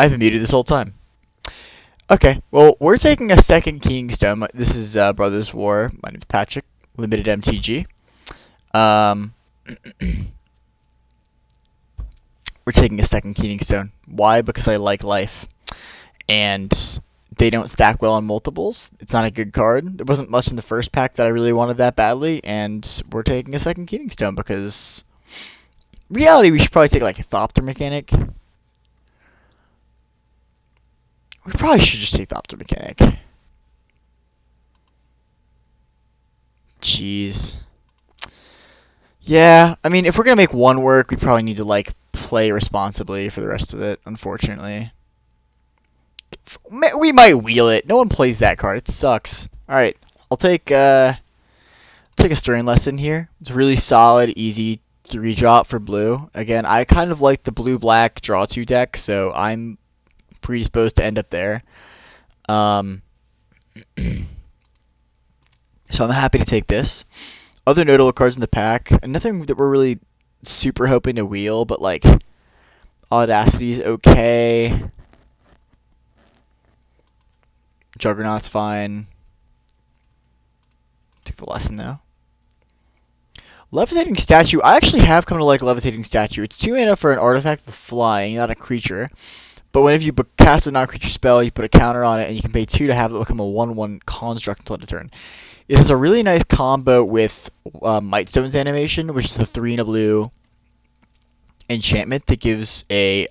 I've been muted this whole time. Okay, well, we're taking a second Keening Stone. This is Brothers War. My name's Patrick, limited MTG. Um, we're taking a second Keening Stone. Why? Because I like life. And they don't stack well on multiples. It's not a good card. There wasn't much in the first pack that I really wanted that badly. And we're taking a second Keening Stone because... reality, we should probably take like a Thopter Mechanic. We probably should just take Thopter Mechanic. Jeez. Yeah, I mean, if we're going to make one work, we probably need to, like, play responsibly for the rest of it, unfortunately. We might wheel it. No one plays that card. It sucks. Alright, I'll take a Stirring Lesson here. It's a really solid, easy 3-drop for blue. Again, I kind of like the blue-black draw 2 deck, so I'm predisposed to end up there. So I'm happy to take this. Other notable cards in the pack, and nothing that we're really super hoping to wheel, but like Audacity's okay. Juggernaut's fine. Take the lesson though. Levitating Statue. I actually have come to like Levitating Statue. It's 2 mana for an artifact with flying, not a creature. But whenever you cast a non-creature spell, you put a counter on it, and you can pay 2 to have it become a 1/1 construct until end of turn. It has a really nice combo with Mightstone's animation, which is the 3 and a blue enchantment that gives a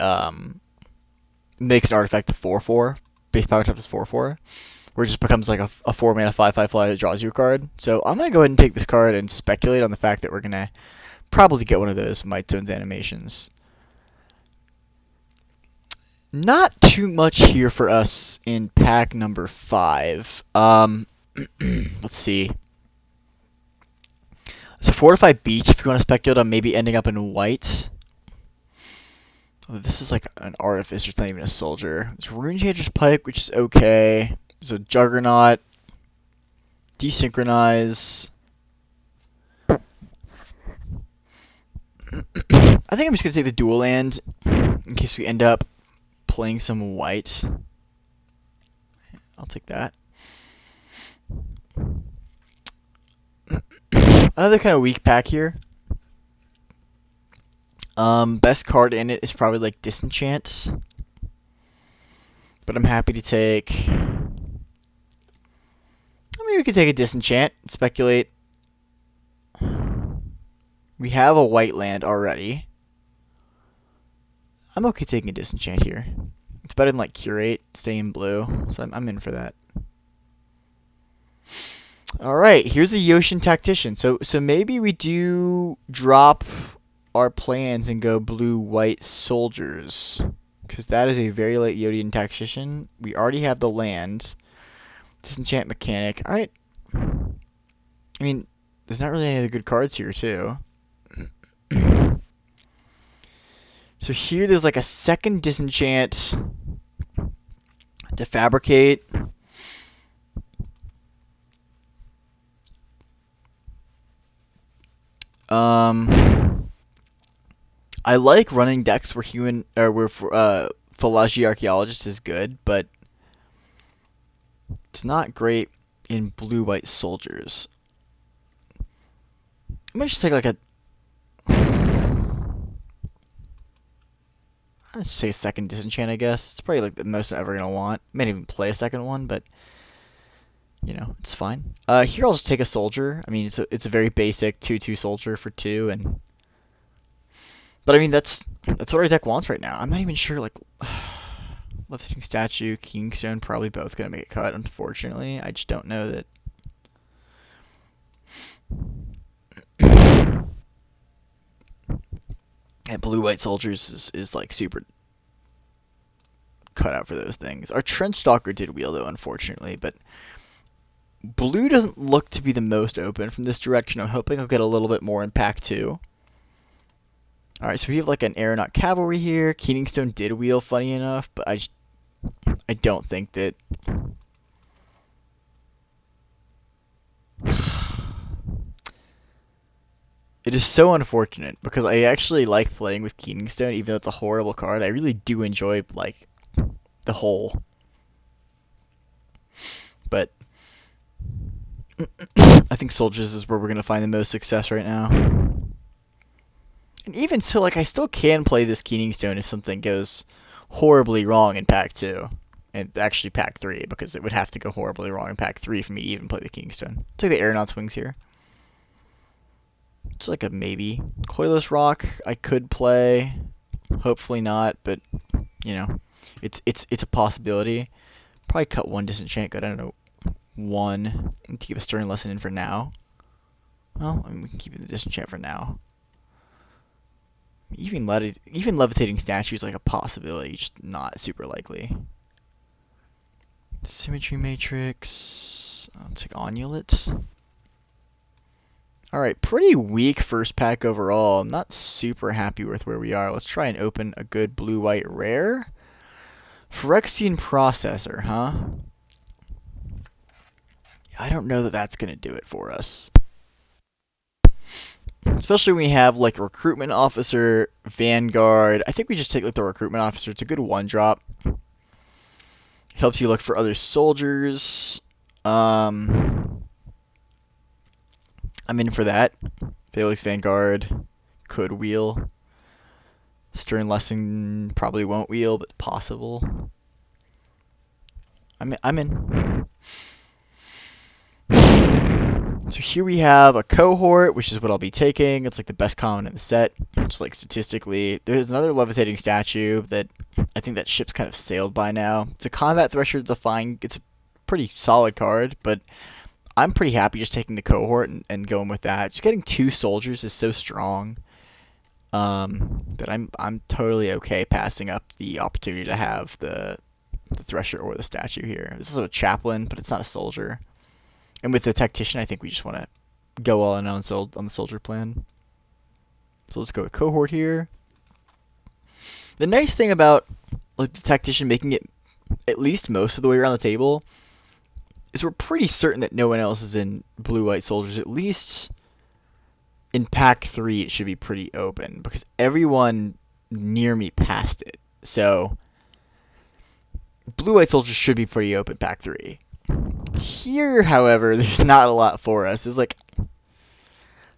makes an artifact a 4/4. Base power type is 4/4, where it just becomes like a 4 mana 5/5 fly that draws you a card. So I'm gonna go ahead and take this card and speculate on the fact that we're gonna probably get one of those Mightstone's animations. Not too much here for us in pack number 5. Let's see. It's a Fortified Beach if you want to speculate on maybe ending up in white. Oh, this is like an Artificer, it's not even a Soldier. There's Runechanter's Pike, which is okay. There's a Juggernaut. Desynchronize. I think I'm just going to take the Dual Land in case we end up playing some white. I'll take that. Another kind of weak pack here. Best card in it is probably like Disenchant. But I'm happy to take... I mean, we could take a Disenchant. Speculate. We have a white land already. I'm okay taking a Disenchant here. It's better than like Curate, stay in blue. So I'm in for that. Alright, here's a Yoshin Tactician. So maybe we do drop our plans and go blue-white soldiers. Because that is a very late Yoshin Tactician. We already have the land. Disenchant Mechanic. Alright. I mean, there's not really any other good cards here, too. So here there's like a second Disenchant to Fabricate. I like running decks where Phalange Archaeologist is good, but it's not great in blue-white soldiers. I might just take like a... I'll just say a second Disenchant, I guess. It's probably like the most I'm ever going to want. Might even play a second one, but... you know, it's fine. Here I'll just take a soldier. I mean, it's a very basic 2/2 soldier for 2, and... but I mean, that's what our deck wants right now. I'm not even sure, like... Levitating Statue, Keening Stone, probably both going to make a cut, unfortunately. I just don't know that... and blue-white soldiers is like super cut out for those things. Our Trench Stalker did wheel, though, unfortunately, but... blue doesn't look to be the most open from this direction. I'm hoping I'll get a little bit more in pack 2. Alright, so we have like an Aeronaut Cavalry here. Keening Stone did wheel, funny enough, but I don't think that... It is so unfortunate, because I actually like playing with Keening Stone, even though it's a horrible card. I really do enjoy, like, the whole. But I think soldiers is where we're gonna find the most success right now. And even so, like I still can play this Keening Stone if something goes horribly wrong in pack 2. And actually pack 3, because it would have to go horribly wrong in pack 3 for me to even play the Keening Stone. Take the Aeronaut's Wings here. It's like a maybe. Coilless Rock I could play. Hopefully not, but you know, it's a possibility. Probably cut one Disenchant. Good, I don't know. One. To keep a Stern Lesson in for now. Well, I mean, we can keep the Disenchant for now. Even Levitating Statue is like a possibility, just not super likely. Symmetry Matrix. I'll take Onulet. Alright, pretty weak first pack overall. I'm not super happy with where we are. Let's try and open a good blue-white rare. Phyrexian Processor, huh? I don't know that that's going to do it for us. Especially when we have like Recruitment Officer, Vanguard. I think we just take like the Recruitment Officer. It's a good one-drop. Helps you look for other soldiers. I'm in for that. Phalanx Vanguard could wheel. Stern Lesson probably won't wheel, but possible. I'm in. So here we have a Cohort, which is what I'll be taking. It's like the best common in the set. Just like statistically. There's another Levitating Statue that I think that ship's kind of sailed by now. It's a Combat Thresher. It's a pretty solid card, but I'm pretty happy just taking the Cohort and going with that. Just getting 2 soldiers is so strong that I'm totally okay passing up the opportunity to have the Thresher or the Statue here. This is a Chaplain, but it's not a soldier. And with the Tactician, I think we just want to go all in on the soldier plan. So let's go with Cohort here. The nice thing about like the Tactician making it at least most of the way around the table is we're pretty certain that no one else is in blue-white soldiers. At least in pack 3, it should be pretty open because everyone near me passed it. So blue-white soldiers should be pretty open pack 3. Here, however, there's not a lot for us. It's like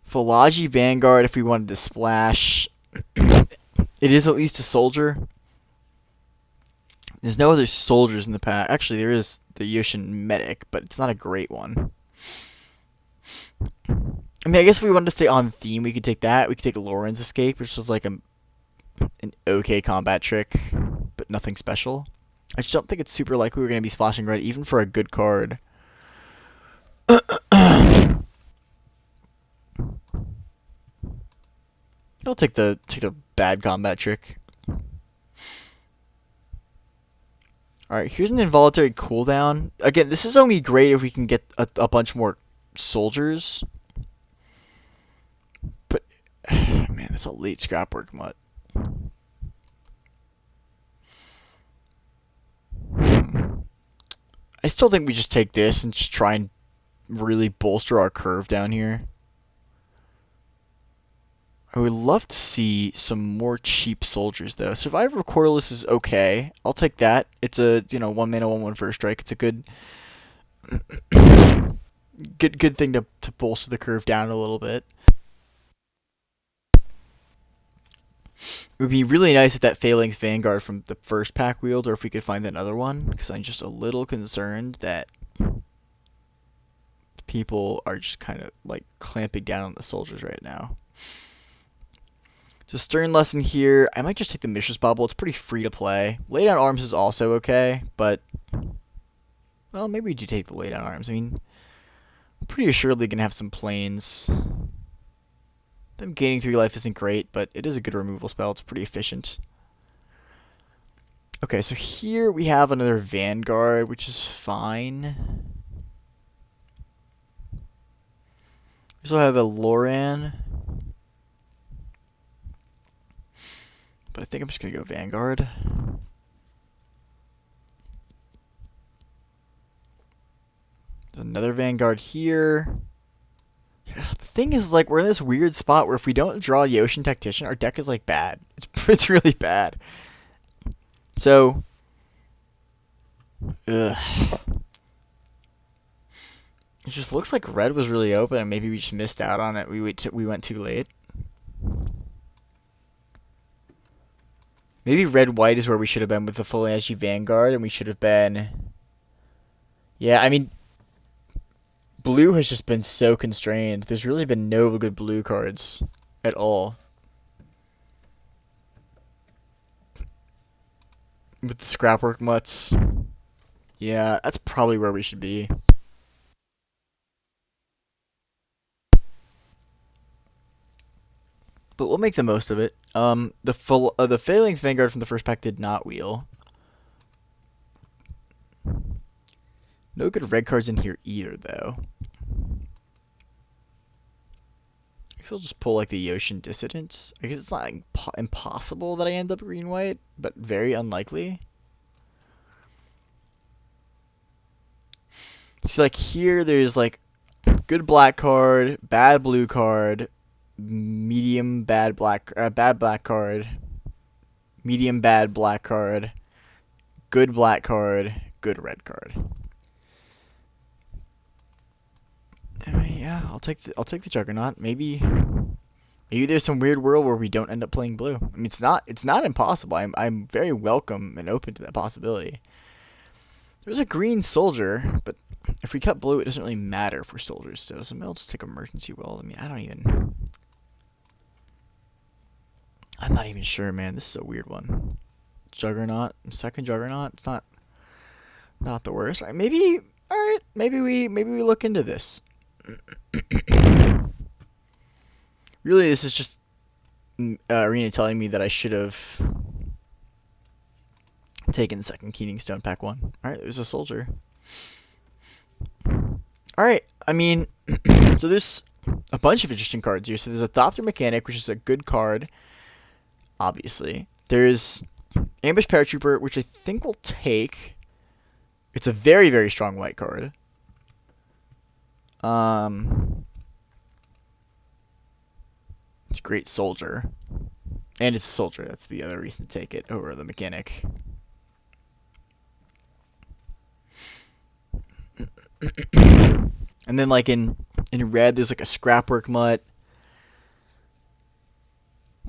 Philology Vanguard if we wanted to splash. It is at least a soldier. There's no other soldiers in the pack. Actually, there is the Yoshin Medic, but it's not a great one. I mean, I guess if we wanted to stay on theme, we could take that. We could take Loren's Escape, which is like an okay combat trick, but nothing special. I just don't think it's super likely we're going to be splashing red, even for a good card. I'll take the bad combat trick. Alright, here's an involuntary cooldown. Again, this is only great if we can get a bunch more soldiers. But, man, that's a late scrapwork mutt. I still think we just take this and just try and really bolster our curve down here. I would love to see some more cheap soldiers, though. Survivor of Corliss is okay. I'll take that. It's a, 1 mana, 1/1 first strike. It's a good thing to bolster the curve down a little bit. It would be really nice if that Phalanx Vanguard from the first pack wheeled, or if we could find another one, because I'm just a little concerned that people are just kind of like clamping down on the soldiers right now. So Stern Lesson here. I might just take the Mishra's Bauble. It's pretty free to play. Lay Down Arms is also okay, but well, maybe we do take the Lay Down Arms. I mean, I'm pretty assuredly gonna have some planes. Them gaining 3 life isn't great, but it is a good removal spell. It's pretty efficient. Okay, so here we have another Vanguard, which is fine. We also have a Loran. But I think I'm just going to go Vanguard. There's another Vanguard here. The thing is, like, we're in this weird spot where if we don't draw Yoshin Tactician, our deck is, like, bad. It's really bad. So, Ugh. It just looks like red was really open, and maybe we just missed out on it. We went too late. Maybe red white is where we should have been with the full energy Vanguard, and we should have been. Yeah, I mean, blue has just been so constrained. There's really been no good blue cards at all. With the scrapwork mutts. Yeah, that's probably where we should be. But we'll make the most of it. The Phalanx Vanguard from the first pack did not wheel. No good red cards in here either, though. I guess I'll just pull like the Yotian Dissidents. I guess it's not like, impossible that I end up green white, but very unlikely. See, like here, there's like good black card, bad blue card, medium bad black card, medium bad black card, good black card, good red card. I mean, yeah, I'll take the Juggernaut. Maybe there's some weird world where we don't end up playing blue. I mean, it's not impossible. I'm very welcome and open to that possibility. There's a green soldier, but if we cut blue, it doesn't really matter for soldiers. So I'll just take emergency will. I mean, I'm not even sure, man. This is a weird one. Juggernaut, second Juggernaut. It's not the worst. All right, maybe. All right, maybe we look into this. Really, this is just Arena telling me that I should have taken the second Keening Stone pack 1. All right, there's a soldier. All right, I mean, so there's a bunch of interesting cards here. So there's a Thopter Mechanic, which is a good card, obviously. There's Ambush Paratrooper, which I think we'll take. It's a very, very strong white card. It's a great soldier. And it's a soldier. That's the other reason to take it over the mechanic. And then like in red, there's like a scrapwork mutt.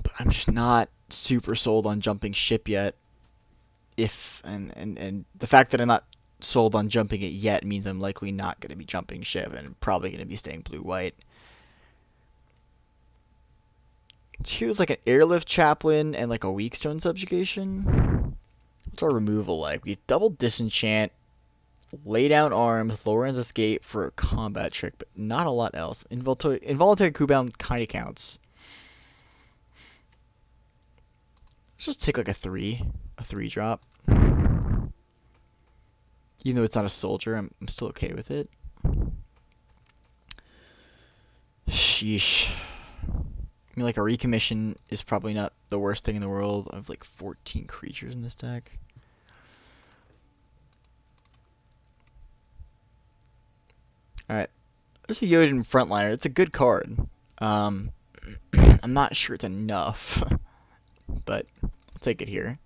But I'm just not super sold on jumping ship yet. And the fact that I'm not sold on jumping it yet means I'm likely not going to be jumping ship and probably going to be staying blue-white. Here's like an airlift chaplain and like a weakstone subjugation. What's our removal like? We have double disenchant, lay down arms, Lorenz escape for a combat trick, but not a lot else. Involuntary cooldown kind of counts. Let's just take like a 3 drop. Even though it's not a soldier, I'm still okay with it. Sheesh. I mean, like, a recommission is probably not the worst thing in the world. I have, like, 14 creatures in this deck. Alright. There's a Yoden Frontliner. It's a good card. I'm not sure it's enough. But I'll take it here.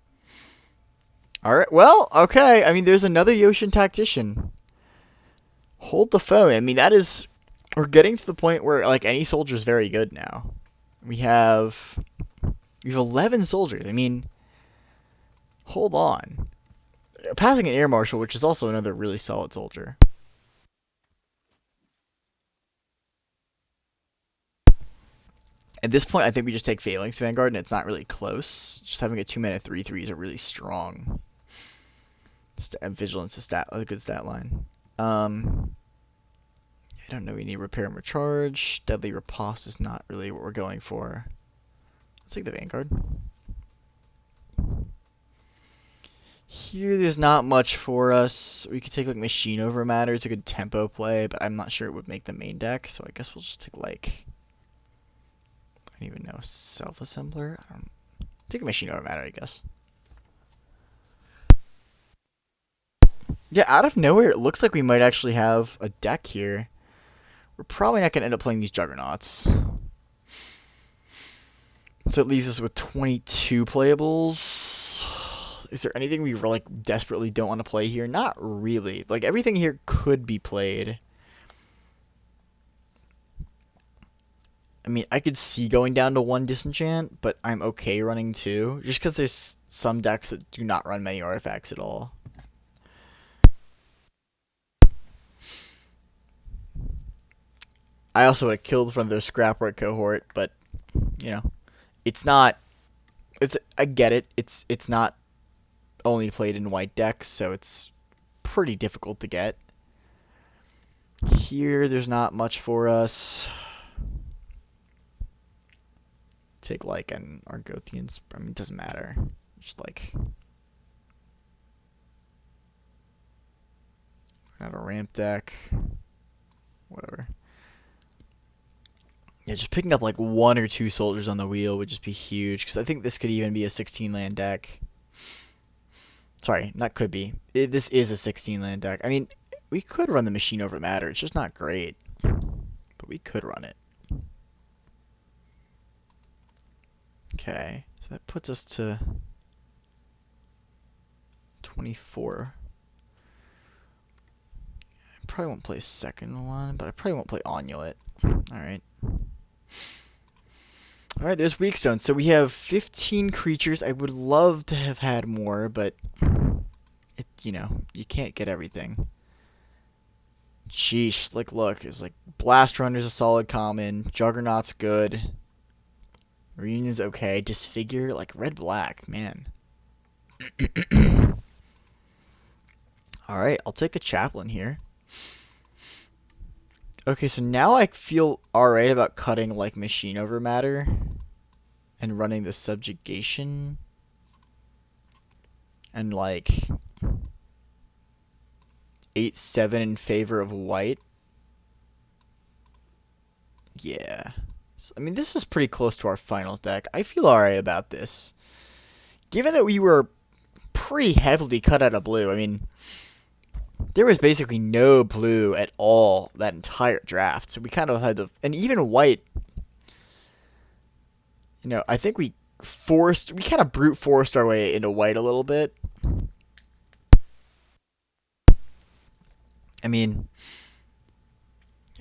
Alright, well, okay. I mean, there's another Yotian Tactician. Hold the phone. I mean, that is... We're getting to the point where, like, any soldier is very good now. We have 11 soldiers. I mean, hold on. Passing an Air Marshal, which is also another really solid soldier. At this point, I think we just take Phalanx Vanguard, and it's not really close. Just having a 2-mana 3/3 is a really strong... Vigilance is a good stat line. I don't know. We need Repair and Recharge. Deadly Riposte is not really what we're going for. Let's take the Vanguard. Here, there's not much for us. We could take like Machine Over Matter. It's a good tempo play, but I'm not sure it would make the main deck. So I guess we'll just take like... I don't even know. Self-Assembler? Take a Machine Over Matter, I guess. Yeah, out of nowhere, it looks like we might actually have a deck here. We're probably not going to end up playing these Juggernauts. So it leaves us with 22 playables. Is there anything we like desperately don't want to play here? Not really. Like everything here could be played. I mean, I could see going down to 1 disenchant, but I'm okay running 2, just because there's some decks that do not run many artifacts at all. I also would have killed from their Scrapwork cohort, but you know, it's not. I get it. It's not only played in white decks, so it's pretty difficult to get. Here, there's not much for us. Take like an Argothian. I mean, it doesn't matter. Just like have a ramp deck. Whatever. Yeah, just picking up like 1 or 2 soldiers on the wheel would just be huge, because I think this could even be a 16 land deck. Sorry, not could be. This is a 16 land deck. I mean, we could run the Machine Over Matter. It's just not great, but we could run it. Okay, so that puts us to 24. I probably won't play a second one, but I probably won't play Onulet. Alright. Alright, there's Weakstone. So we have 15 creatures. I would love to have had more, but you know, you can't get everything. Sheesh, like look, it's like Blast Runner's a solid common, Juggernaut's good. Reunion's okay. Disfigure, like red black, man. Alright, I'll take a Chaplain here. Okay, so now I feel alright about cutting like Machine Over Matter and running the Subjugation and like 8-7 in favor of white. Yeah. So, I mean, this is pretty close to our final deck. I feel alright about this. Given that we were pretty heavily cut out of blue, I mean, there was basically no blue at all that entire draft. So we kind of had to, and even white, you know, I think we kind of brute forced our way into white a little bit. I mean,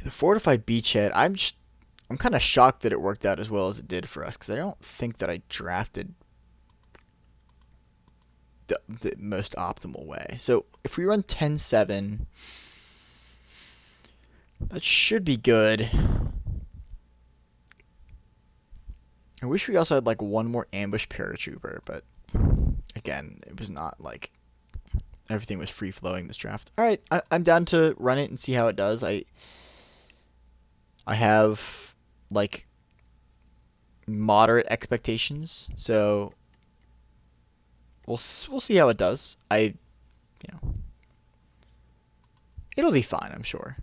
the Fortified Beachhead, I'm kind of shocked that it worked out as well as it did for us, because I don't think that I drafted the most optimal way. So if we run 10-7, that should be good. I wish we also had like 1 more Ambush Paratrooper, but again, it was not like everything was free flowing this draft. All right, I'm down to run it and see how it does. I have like moderate expectations, so we'll see how it does. It'll be fine, I'm sure.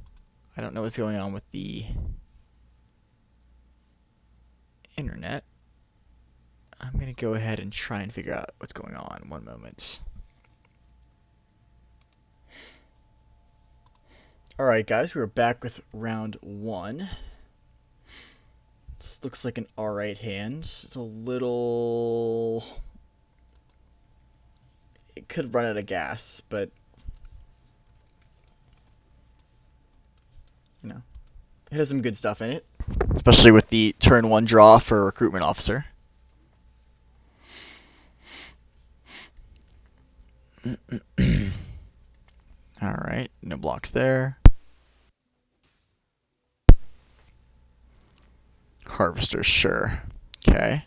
I don't know what's going on with the internet. I'm going to go ahead and try and figure out what's going on. One moment. Alright, guys, we're back with round 1. This looks like an alright hand. It's a little... It could run out of gas, but... You know, it has some good stuff in it. Especially with the turn 1 draw for Recruitment Officer. Alright, no blocks there. Harvester, sure. Okay.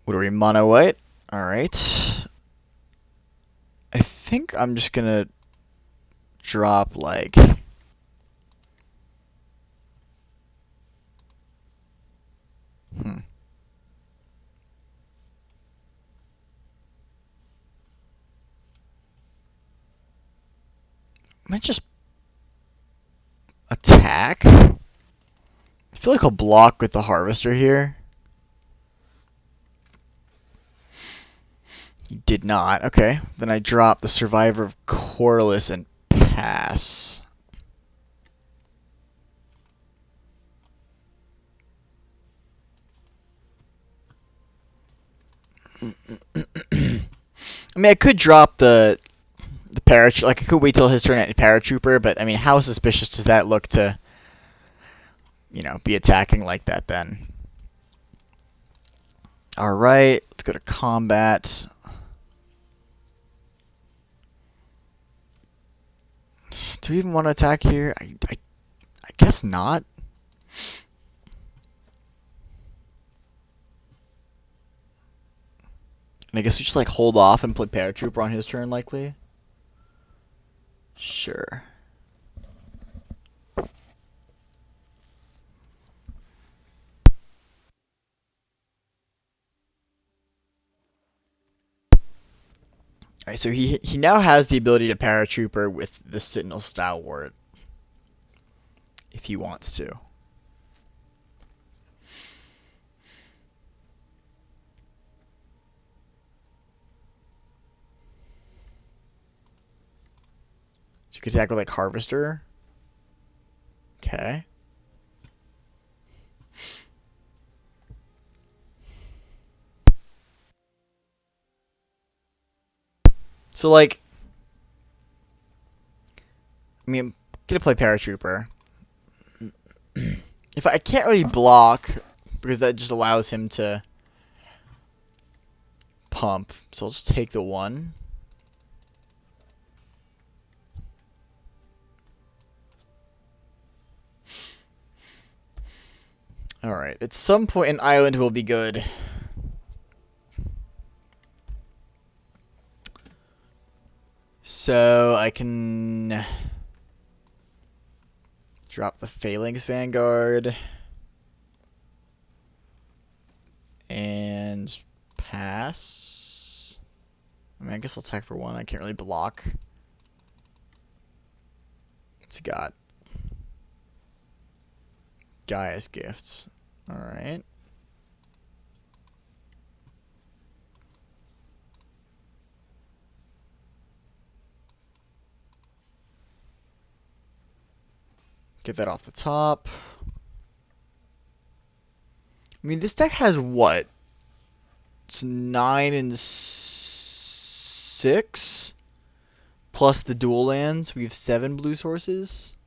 What are we, mono white? Alright. I think I'm just gonna drop like... Might just attack? I feel like I'll block with the Harvester here. He did not. Okay. Then I drop the Survivor of Corliss and pass. I mean, I could drop the paratrooper. Like, I could wait till his turn at paratrooper, but I mean, how suspicious does that look to, be attacking like that then? All right, let's go to combat. Do we even want to attack here? I guess not. And I guess we just like hold off and play paratrooper on his turn, likely. Sure. Alright, so he now has the ability to paratrooper with the Sentinel Stalwart. If he wants to. So you could attack with like Harvester. Okay. So like, I mean, I'm gonna play paratrooper. If I can't really block, because that just allows him to pump, so I'll just take the 1. Alright, at some point an island will be good. So I can drop the Phalanx Vanguard and pass. I mean, I guess I'll attack for 1. I can't really block. What's he got? Gaia's Gifts. Alright. Get that off the top. I mean, this deck has what? It's 9 and 6? Plus the dual lands. We have 7 blue sources.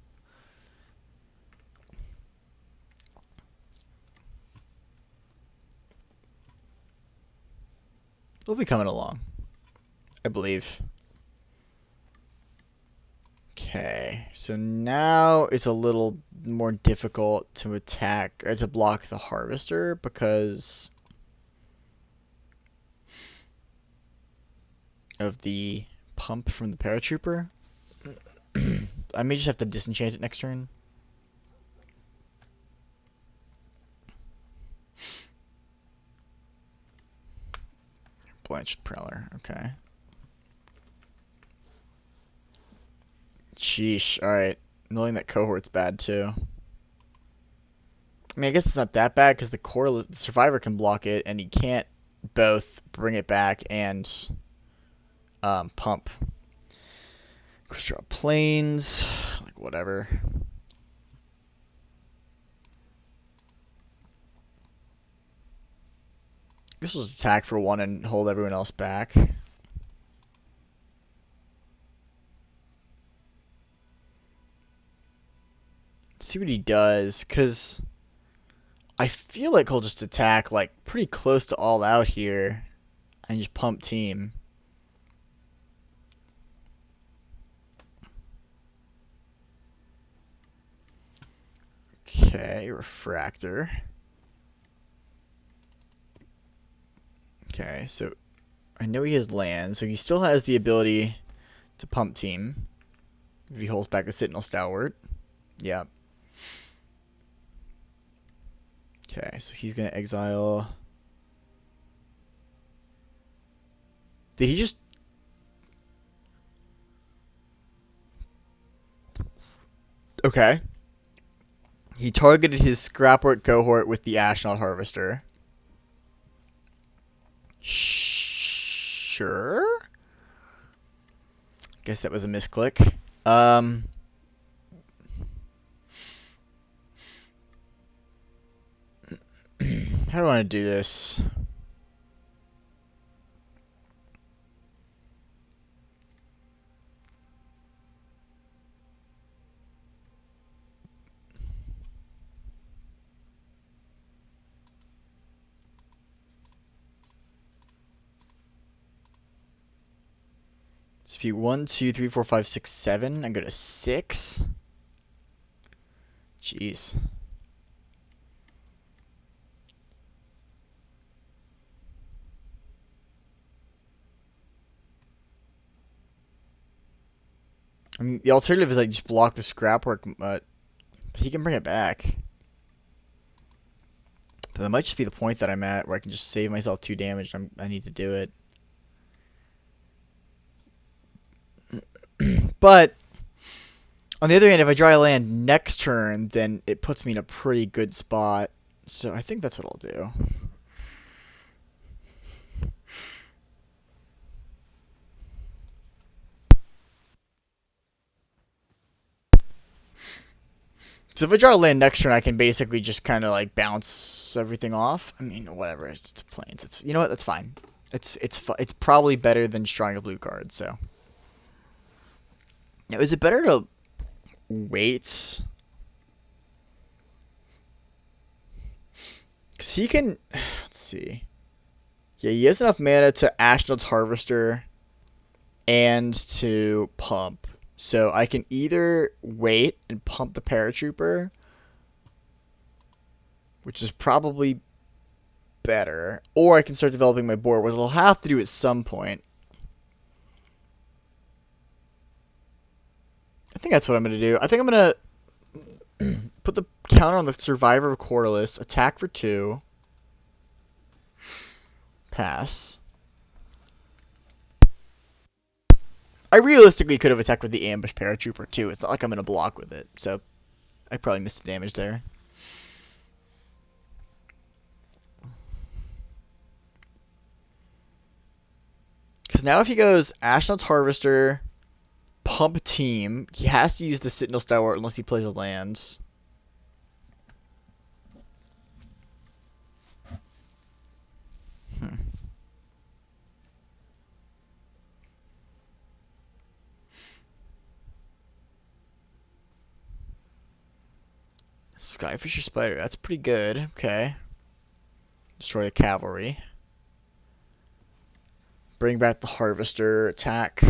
They'll be coming along, I believe. Okay, so now it's a little more difficult to attack or to block the Harvester because of the pump from the Paratrooper. I may just have to disenchant it next turn. Blanched Preller, okay. Sheesh, alright. Knowing that cohort's bad too. I mean, I guess it's not that bad because the survivor can block it and he can't both bring it back and pump. Crystal Plains, like whatever. I guess we'll just attack for 1 and hold everyone else back. See what he does, because I feel like he'll just attack like pretty close to all out here and just pump team. Okay, Refractor. Okay, so I know he has land, so he still has the ability to pump team. If he holds back the Sentinel Stalwart. Yeah. Okay, so he's going to exile. Did he just... Okay. He targeted his Scrapwork cohort with the Ashnod Harvester. Sure. Guess that was a misclick. How do I want to do this? Speed 1, 2, 3, 4, 5, 6, 7. I go to 6. Jeez. I mean, the alternative is like just block the scrap work, but he can bring it back. But that might just be the point that I'm at, where I can just save myself 2 damage. I need to do it. But on the other hand, if I draw a land next turn, then it puts me in a pretty good spot. So I think that's what I'll do. So if I draw a land next turn, I can basically just kind of like bounce everything off. I mean, whatever. It's plains. It's, you know what? That's fine. It's probably better than just drawing a blue card. So now, is it better to wait? Because he can... Let's see. Yeah, he has enough mana to Ashnod's Harvester and to pump. So I can either wait and pump the Paratrooper, which is probably better, or I can start developing my board, which I'll have to do at some point. I think that's what I'm going to do. I think I'm going to put the counter on the Survivor of Corliss, attack for 2, pass. I realistically could have attacked with the Ambush Paratrooper too. It's not like I'm going to block with it, so I probably missed the damage there. Because now if he goes Ashnod's Harvester, Pump Team, he has to use the Sentinel Stalwart unless he plays a land. Skyfisher Spider, that's pretty good. Okay. Destroy the cavalry. Bring back the Harvester. Attack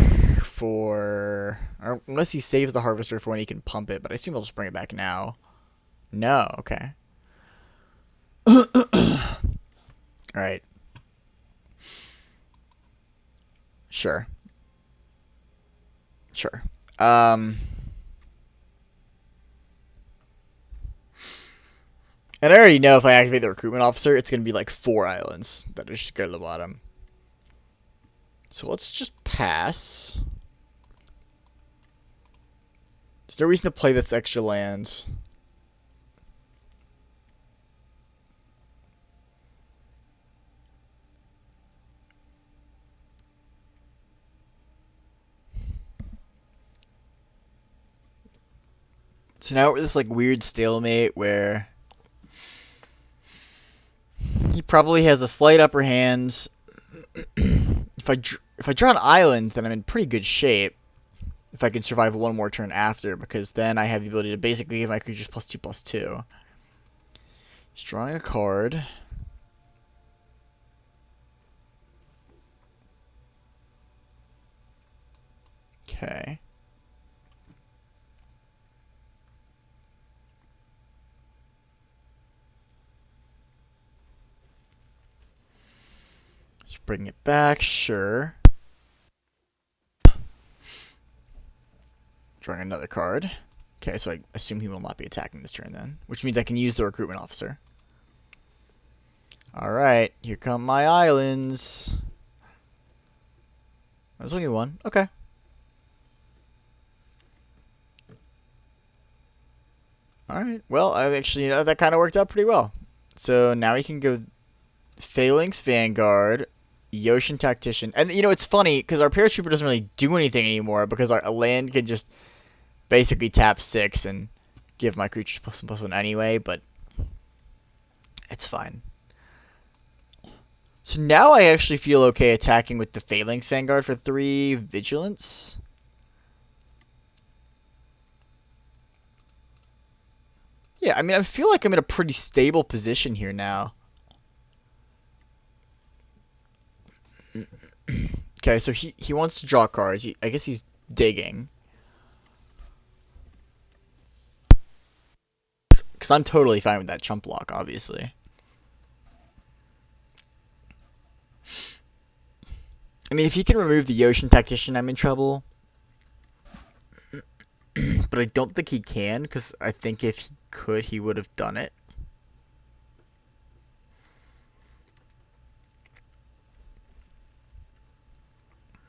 for... Or unless he saves the Harvester for when he can pump it, but I assume he'll just bring it back now. No, okay. Alright. Sure. Sure. And I already know if I activate the Recruitment Officer, it's going to be like 4 islands that just go to the bottom. So let's just pass. There's no reason to play this extra lands. So now we're at this like weird stalemate where he probably has a slight upper hand. If I draw an island, then I'm in pretty good shape. If I can survive 1 more turn after, because then I have the ability to basically give my creatures +2/+2. Just drawing a card. Okay. Just bring it back, sure. Drawing another card. Okay, so I assume he will not be attacking this turn then, which means I can use the Recruitment Officer. Alright, here come my islands. There's only 1. Okay. Alright, well, I actually, you know, that kind of worked out pretty well. So now we can go Phalanx Vanguard, Yoshin Tactician. And, you know, it's funny, because our Paratrooper doesn't really do anything anymore, because our land can just basically tap 6 and give my creatures +1/+1 anyway, but it's fine. So now I actually feel okay attacking with the Phalanx Vanguard for 3 Vigilance. Yeah, I mean, I feel like I'm in a pretty stable position here now. Okay, so he wants to draw cards. I guess he's digging. Because I'm totally fine with that chump block, obviously. I mean, if he can remove the Yotian Tactician, I'm in trouble. But I don't think he can, because I think if he could, he would have done it.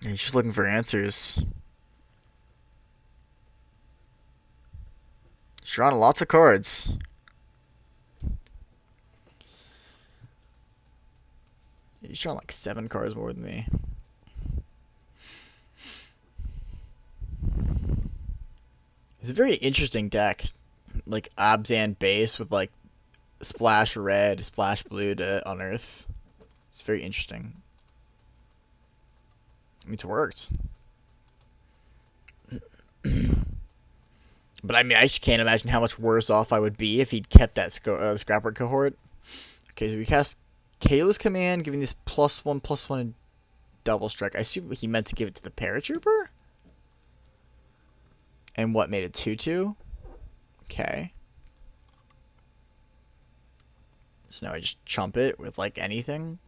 He's just looking for answers. He's drawing lots of cards. He's drawing like 7 cards more than me. It's a very interesting deck. Like Abzan base with like splash red, splash blue to unearth. It's very interesting. I mean, it's worked. But I mean, I just can't imagine how much worse off I would be if he'd kept that Scrapper cohort. Okay, so we cast Kayla's command, giving this +1/+1 and double strike. I assume he meant to give it to the Paratrooper? And what made it 2/2? Okay. So now I just chump it with like anything.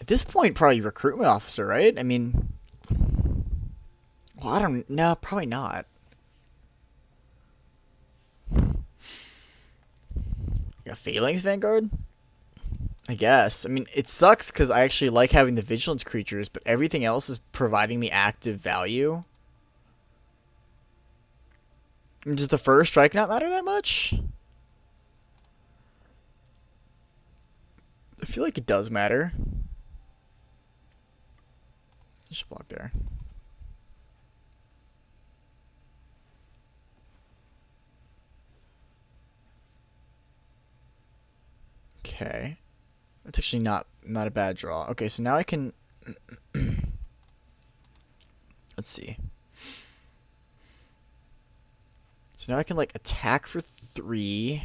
At this point, probably recruitment officer, right? I mean, well, I don't know. Probably not. Yeah, Phalanx Vanguard? I guess. I mean, it sucks because I actually like having the Vigilance creatures, but everything else is providing me active value. I mean, does the first strike not matter that much? I feel like it does matter. Just block there. Okay. That's actually not a bad draw. Okay, so now I can let's see. So now I can like attack for 3.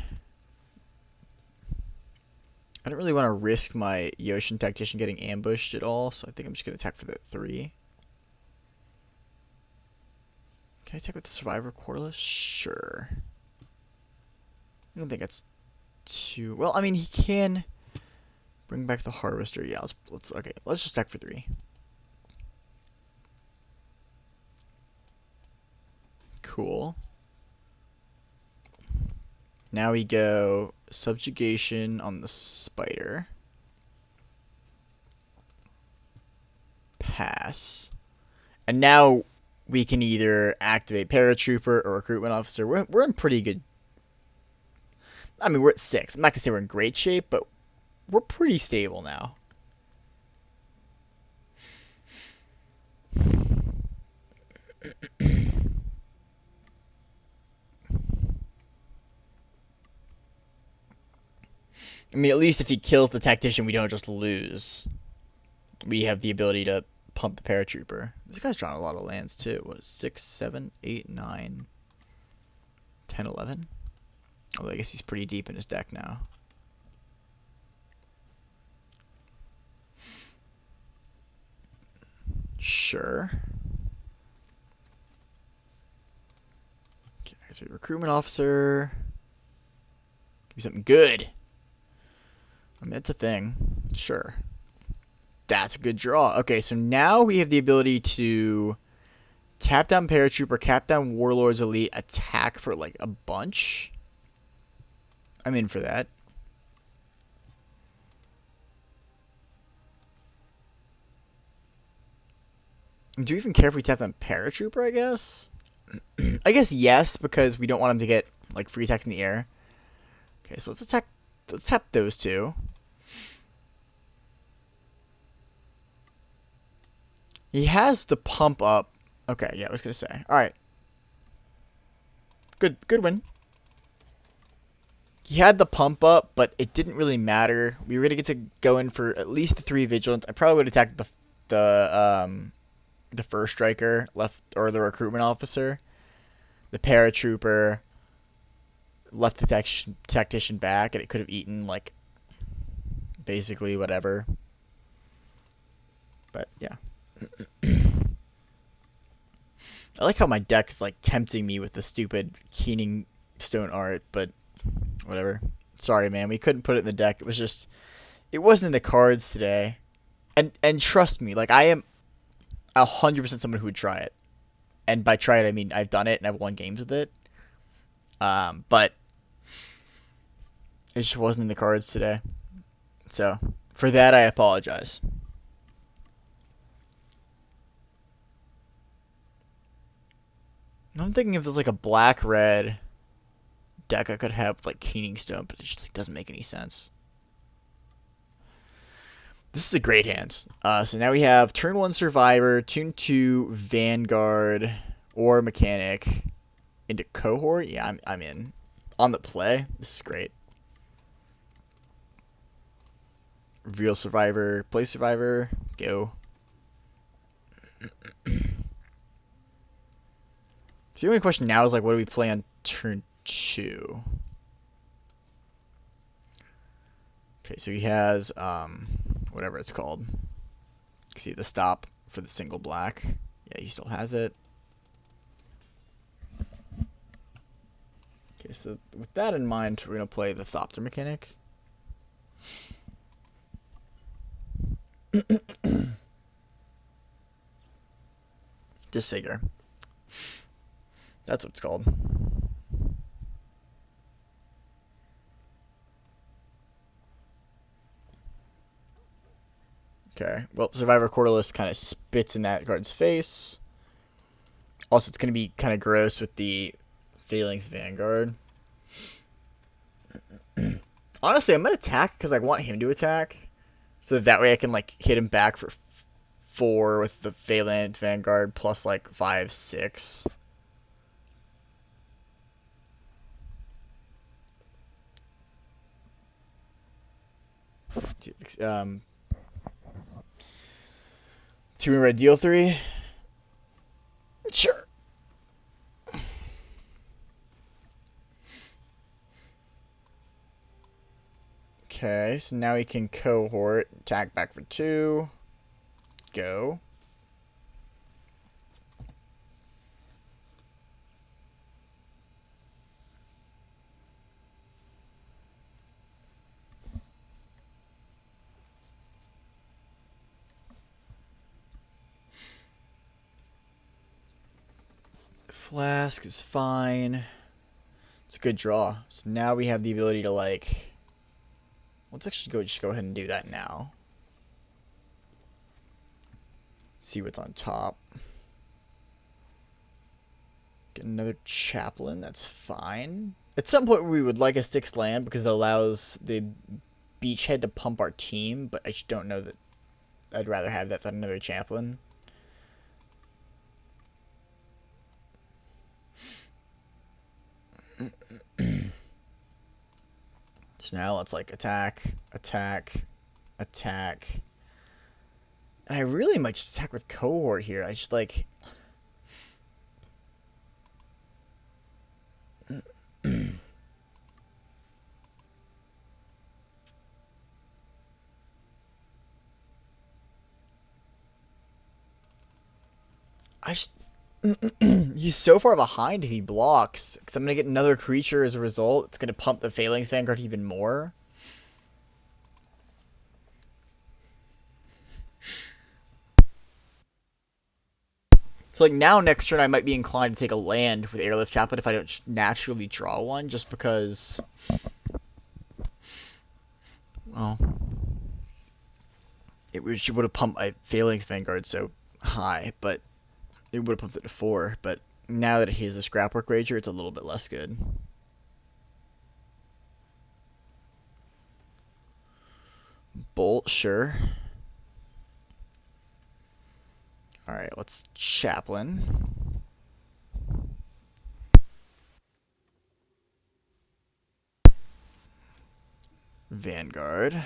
I don't really want to risk my Yotian Tactician getting ambushed at all, so I think I'm just going to attack for that 3. Can I attack with the Survivor Corliss? Sure. I don't think that's too... Well, I mean, he can bring back the Harvester. Yeah, let's just attack for 3. Cool. Now we go Subjugation on the Spider. Pass. And now we can either activate Paratrooper or Recruitment Officer. We're in pretty good... I mean, we're at 6. I'm not going to say we're in great shape, but we're pretty stable now. I mean, at least if he kills the Tactician, we don't just lose. We have the ability to pump the Paratrooper. This guy's drawing a lot of lands, too. What is 6, 7, 8, 9, 10, 11? Oh, I guess he's pretty deep in his deck now. Sure. Okay, so Recruitment Officer. Give me something good. I mean, that's a thing. Sure. That's a good draw. Okay, so now we have the ability to tap down Paratrooper, tap down Warlord's Elite, attack for like a bunch. I'm in for that. Do you even care if we tap down Paratrooper, I guess? I guess yes, because we don't want him to get like free attacks in the air. Okay, so let's tap those 2. He has the pump up. Okay, yeah, I was gonna say. Alright. Good win. He had the pump up, but it didn't really matter. We were gonna get to go in for at least the 3 vigilance. I probably would attack the first striker left, or the recruitment officer, the paratrooper, left the tactician back, and it could have eaten like basically whatever. But yeah. I like how my deck is like tempting me with the stupid Keening Stone art, but whatever. Sorry, man. We couldn't put it in the deck. It wasn't in the cards today. And trust me, like I am 100% someone who would try it. And by try it, I mean I've done it and I've won games with it. But it just wasn't in the cards today. So for that, I apologize. I'm thinking if there's like a black red deck I could have with like Keening Stone, but it just like, doesn't make any sense. This is a great hand. So now we have turn 1 Survivor, turn 2 Vanguard or Mechanic into Cohort. Yeah, I'm in. On the play. This is great. Reveal Survivor, play Survivor, go. The only question now is like, what do we play on turn 2? Okay, so he has whatever it's called. See the stop for the single black. Yeah, he still has it. Okay, so with that in mind, we're gonna play the Thopter Mechanic. Disfigure. That's what it's called. Okay. Well, Survivor Corderless kind of spits in that card's face. Also, it's going to be kind of gross with the Phalanx Vanguard. Honestly, I'm going to attack because I want him to attack. So that way I can, like, hit him back for 4 with the Phalanx Vanguard plus, like, 5, 6. Two in red, deal 3. Sure. Okay, so now he can cohort, attack back for 2. Go. Flask is fine. It's a good draw. So now we have the ability to like. Let's actually just go ahead and do that now. See what's on top. Get another chaplain. That's fine. At some point we would like a 6th land because it allows the beachhead to pump our team, but I just don't know that I'd rather have that than another chaplain. So now let's like attack, attack, attack. And I really might just attack with cohort here. I just like I just he's so far behind if he blocks. Because I'm going to get another creature as a result. It's going to pump the Phalanx Vanguard even more. So, like, now next turn I might be inclined to take a land with Airlift Chaplain if I don't naturally draw one. Just because... Well... It would have pumped my Phalanx Vanguard so high, but... It would have pumped it to 4, but... Now that he has a Scrapwork Rager, it's a little bit less good. Bolt, sure. Alright, let's Chaplain. Vanguard.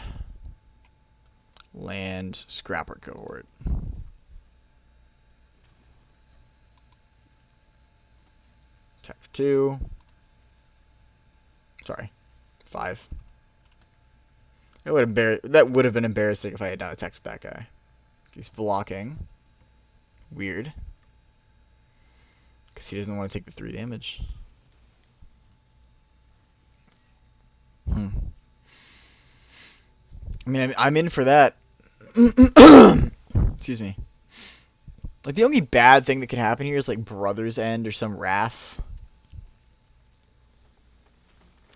Land, Scrapwork Cohort. Attack for 2. Sorry. 5. That would have been embarrassing if I had not attacked with that guy. He's blocking. Weird. Because he doesn't want to take the 3 damage. I mean, I'm in for that. Excuse me. Like, the only bad thing that could happen here is, like, Brother's End or some Wrath.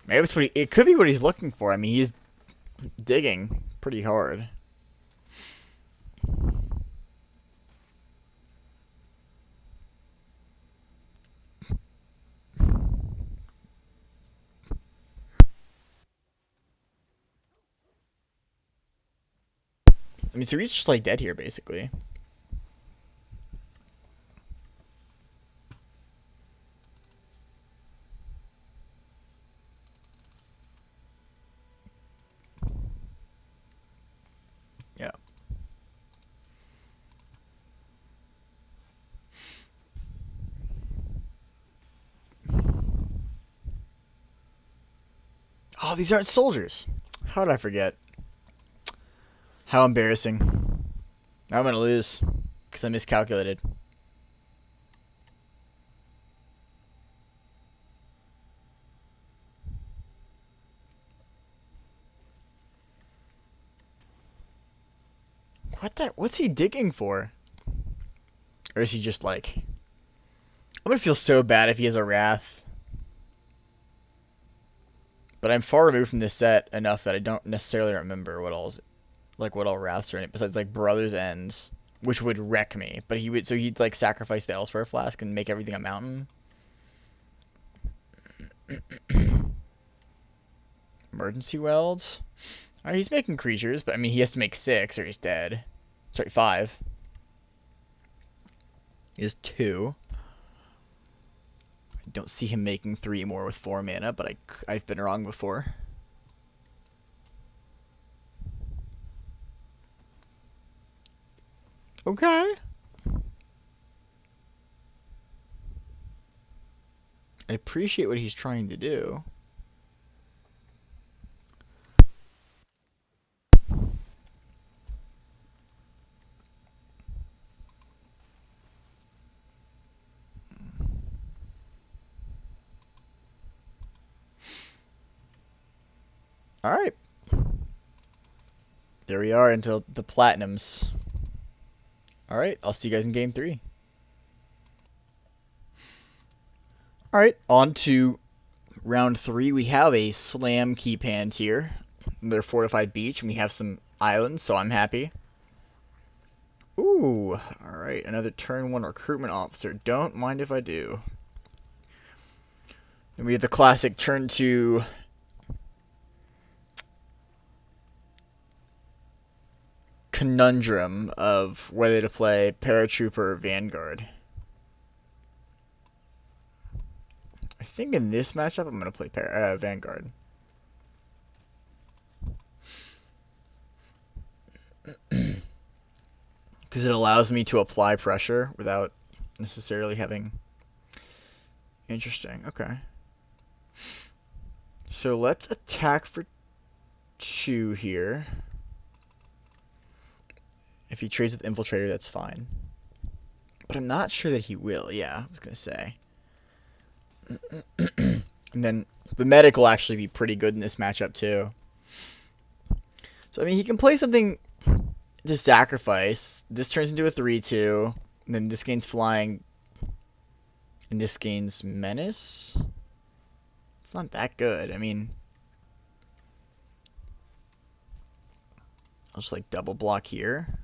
Maybe it's it could be what he's looking for. I mean, he's digging pretty hard. I mean, so he's just, like, dead here, basically. Yeah. Oh, these aren't soldiers. How did I forget? How embarrassing. Now I'm going to lose. Because I miscalculated. What's he digging for? Or is he just like... I'm going to feel so bad if he has a Wrath. But I'm far removed from this set enough that I don't necessarily remember what all Wraths are in it, besides like Brother's Ends, which would wreck me. But he'd like sacrifice the Elsewhere Flask and make everything a mountain. Emergency Welds. Alright, he's making creatures, but I mean he has to make 6 or he's dead. Sorry, 5. He has 2. I don't see him making 3 more with 4 mana, but I've been wrong before. Okay. I appreciate what he's trying to do. Alright. There we are until the Platinums. Alright, I'll see you guys in game 3. Alright, on to round 3. We have a Slam Keep hand here. They're Fortified Beach, and we have some islands, so I'm happy. Ooh, alright, another turn 1 Recruitment Officer. Don't mind if I do. And we have the classic turn 2... conundrum of whether to play Paratrooper or Vanguard. I think in this matchup I'm going to play Vanguard. Because it allows me to apply pressure without necessarily having... Interesting, okay. So let's attack for 2 here. If he trades with Infiltrator, that's fine. But I'm not sure that he will. Yeah, I was going to say. And then the Medic will actually be pretty good in this matchup, too. So, I mean, he can play something to sacrifice. This turns into a 3-2. And then this gains Flying. And this gains Menace. It's not that good. I mean... I'll just, like, double block here.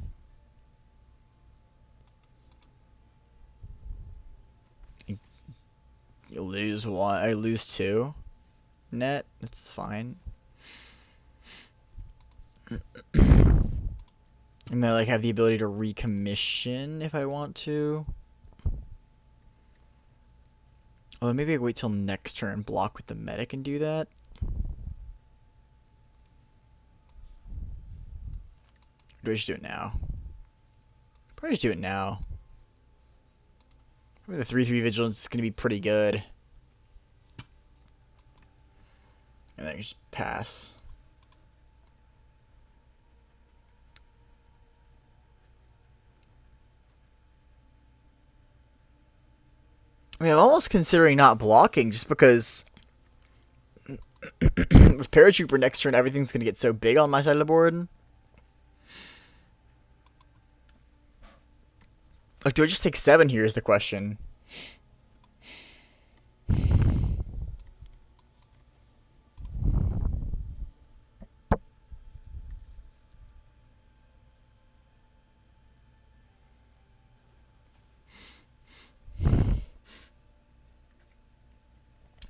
You lose 1. I lose 2. Net. That's fine. And then, like, have the ability to recommission if I want to. Although maybe I wait till next turn, block with the Medic and do that. Or do I just do it now? Probably just do it now. The 3/3 Vigilance is going to be pretty good. And then just pass. I mean, I'm almost considering not blocking just because with Paratrooper next turn, everything's going to get so big on my side of the board. Like, do I just take 7 here is the question.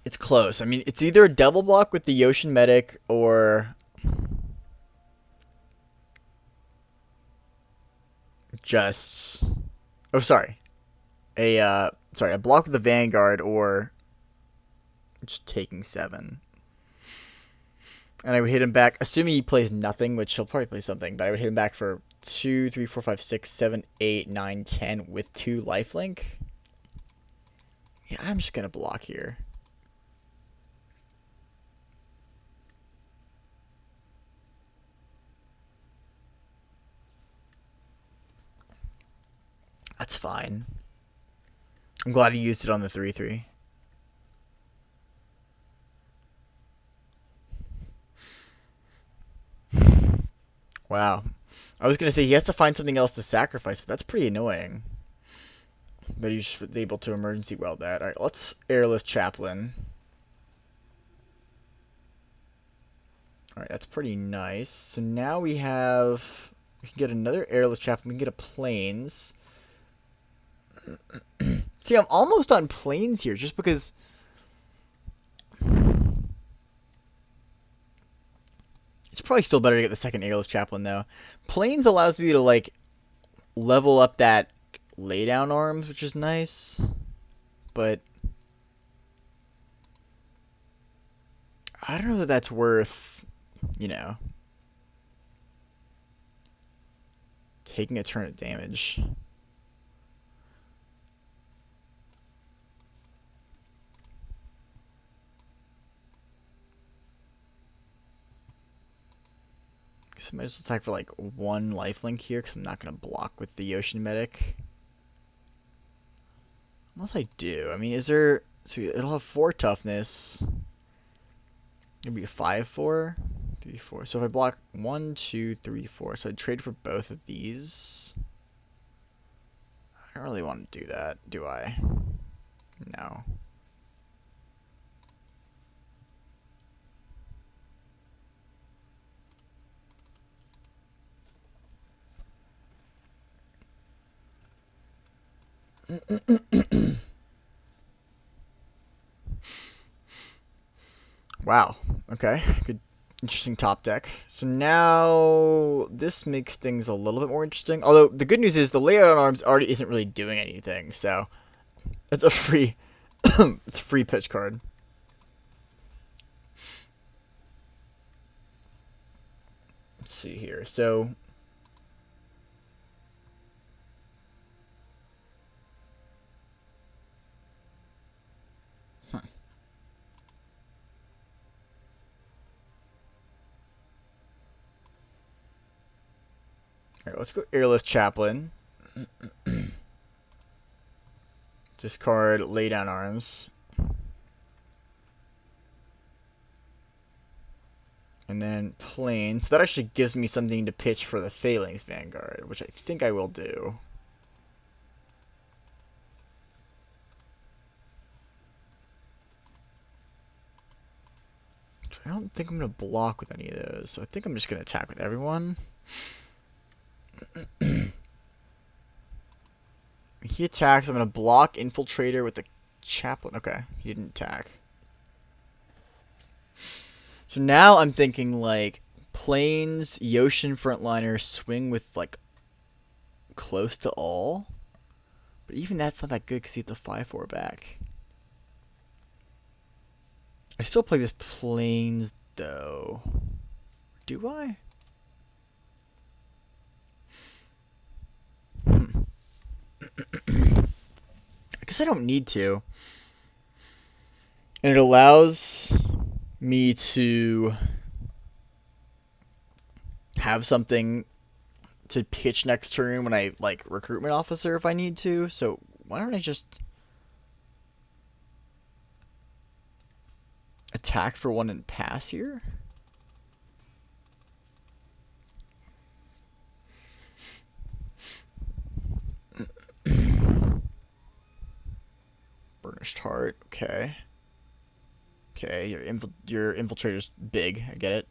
It's close. I mean, it's either a double block with the Yoshin Medic or just... Oh, sorry. A block with the Vanguard or just taking 7. And I would hit him back, assuming he plays nothing, which he'll probably play something, but I would hit him back for 2, 3, 4, 5, 6, 7, 8, 9, 10 with 2 lifelink. Yeah, I'm just going to block here. That's fine. I'm glad he used it on the 3-3. Wow. I was going to say he has to find something else to sacrifice, but that's pretty annoying. But he was able to emergency weld that. Alright, let's airlift Chaplain. Alright, that's pretty nice. So now we have... We can get another airlift Chaplain. We can get a planes. See, I'm almost on planes here, just because... It's probably still better to get the second airlift Chaplain, though. Planes allows me to, like, level up that laydown arms, which is nice. But... I don't know that that's worth, you know... taking a turn of damage. Guess I might as well attack for like 1 lifelink here because I'm not going to block with the Yoshin Medic. Unless I do. I mean, is there... So it'll have 4 toughness. It'll be a 5-4. 3-4. So if I block 1, 2, 3, 4. So I'd trade for both of these. I don't really want to do that, do I? No. Wow. Okay. Good. Interesting top deck. So now this makes things a little bit more interesting. Although the good news is the layout on arms already isn't really doing anything. So it's a free, it's a free pitch card. Let's see here. So alright, let's go Airlift Chaplain. Discard Lay Down Arms. And then Plains. So that actually gives me something to pitch for the Phalanx Vanguard, which I think I will do. I don't think I'm going to block with any of those, so I think I'm just going to attack with everyone. He attacks. I'm going to block Infiltrator with the Chaplain. Okay, he didn't attack. So now I'm thinking, like, Plains, Yoshin Frontliner, swing with, like, close to all. But even that's not that good because he hit the 5-4 back. I still play this Plains, though. Do I? I guess I don't need to. And it allows me to have something to pitch next turn when I, like, recruitment officer if I need to. So why don't I just... attack for 1 and pass here. Burnished Heart. Okay. Okay, your infiltrator's big. I get it.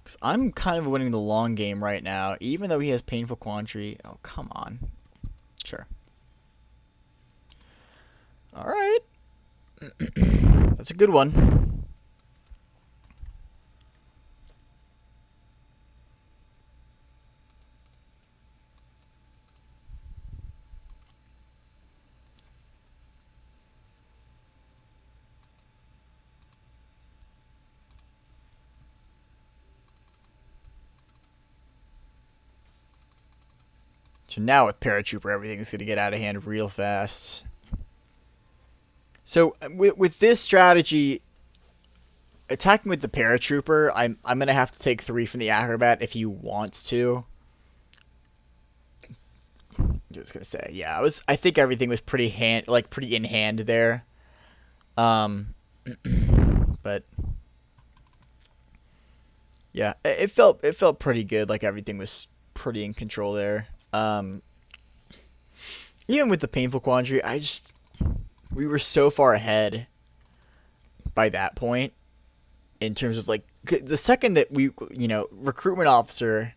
Because I'm kind of winning the long game right now, even though he has Painful Quandary. Oh, come on. Sure. Alright. That's a good one. So now with Paratrooper, everything's going to get out of hand real fast. So with this strategy, attacking with the Paratrooper, I'm going to have to take 3 from the Acrobat if he wants to. I was going to say, yeah, I think everything was pretty in hand there. But yeah, it felt pretty good, like everything was pretty in control there. Even with the Painful Quandary, we were so far ahead by that point in terms of like the second that we, recruitment officer,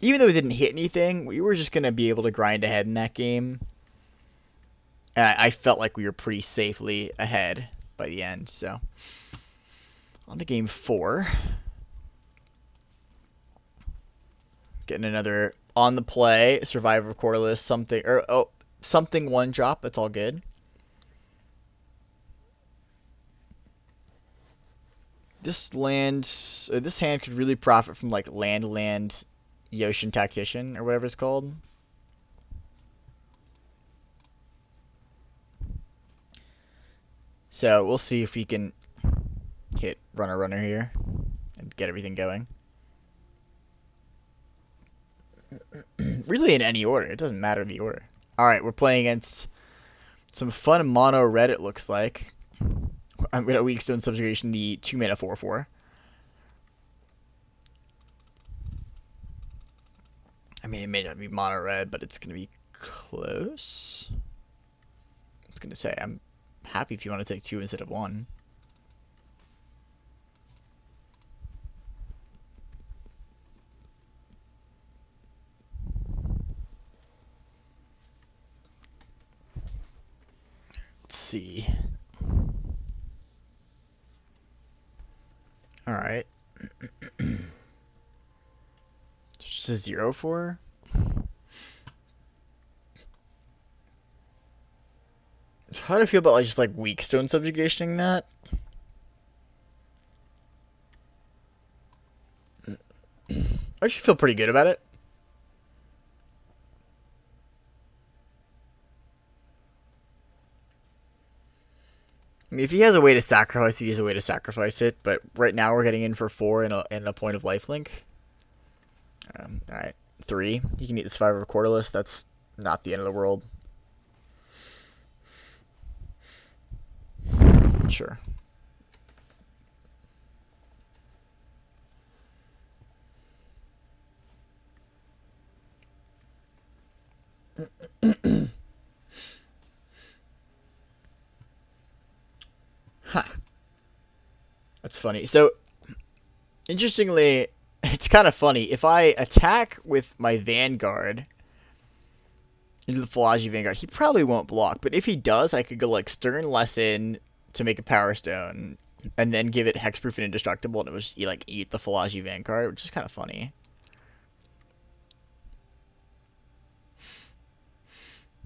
even though we didn't hit anything, we were just going to be able to grind ahead in that game. And I felt like we were pretty safely ahead by the end. So on to game 4. Getting another on the play, Survivor Corliss, something 1 drop. That's all good. This hand could really profit from like land Yoshin Tactician or whatever it's called. So we'll see if we can hit runner here and get everything going. Really in any order. It doesn't matter the order. Alright, we're playing against some fun mono red, it looks like. I'm going to Weak Stone Subjugation, the 2-mana 4/4. I mean, it may not be mono red, but it's going to be close. I was going to say, I'm happy if you want to take 2 instead of 1. Let's see. Alright. Just a 0/4? How do I feel about just Weak Stone Subjugationing that? I actually feel pretty good about it. I mean, if he has a way to sacrifice it, he has a way to sacrifice it. But right now we're getting in for 4 and a point of lifelink. Alright, 3. He can eat the Survivor of Corliss. That's not the end of the world. Sure. Huh. That's funny. So, interestingly, it's kind of funny. If I attack with my Vanguard into the Falaji Vanguard, he probably won't block. But if he does, I could go Stern Lesson to make a Power Stone, and then give it Hexproof and Indestructible, and it would just eat the Falaji Vanguard, which is kind of funny.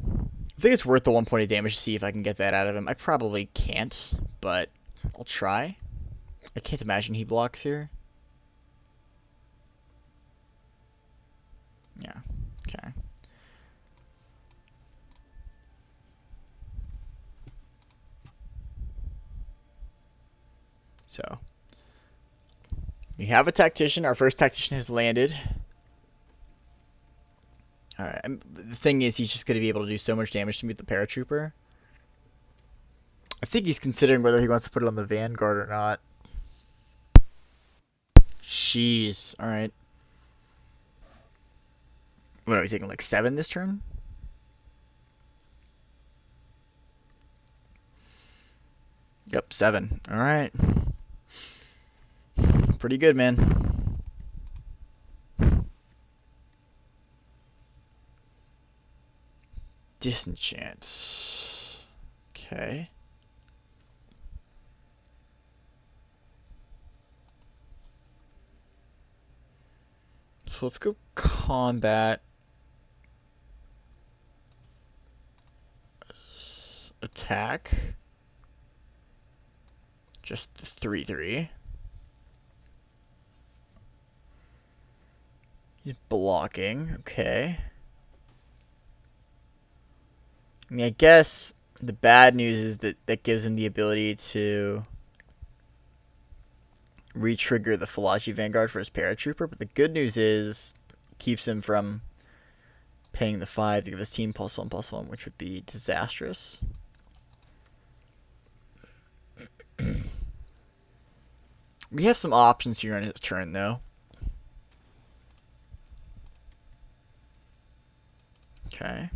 I think it's worth the 1 point of damage to see if I can get that out of him. I probably can't, but I'll try. I can't imagine he blocks here. Yeah, okay. So, we have a Tactician. Our first Tactician has landed. Alright, the thing is, he's just going to be able to do so much damage to me with the Paratrooper. I think he's considering whether he wants to put it on the Vanguard or not. Jeez. Alright. What are we taking, like 7 this turn? Yep, 7. Alright. Pretty good, man. Disenchant. Okay. So let's go combat. Attack. Just 3/3. He's blocking. Okay. I mean, I guess the bad news is that that gives him the ability to re-trigger the Fallaci Vanguard for his Paratrooper, but the good news is keeps him from paying the 5 to give his team +1/+1, which would be disastrous. We have some options here on his turn, though. Okay.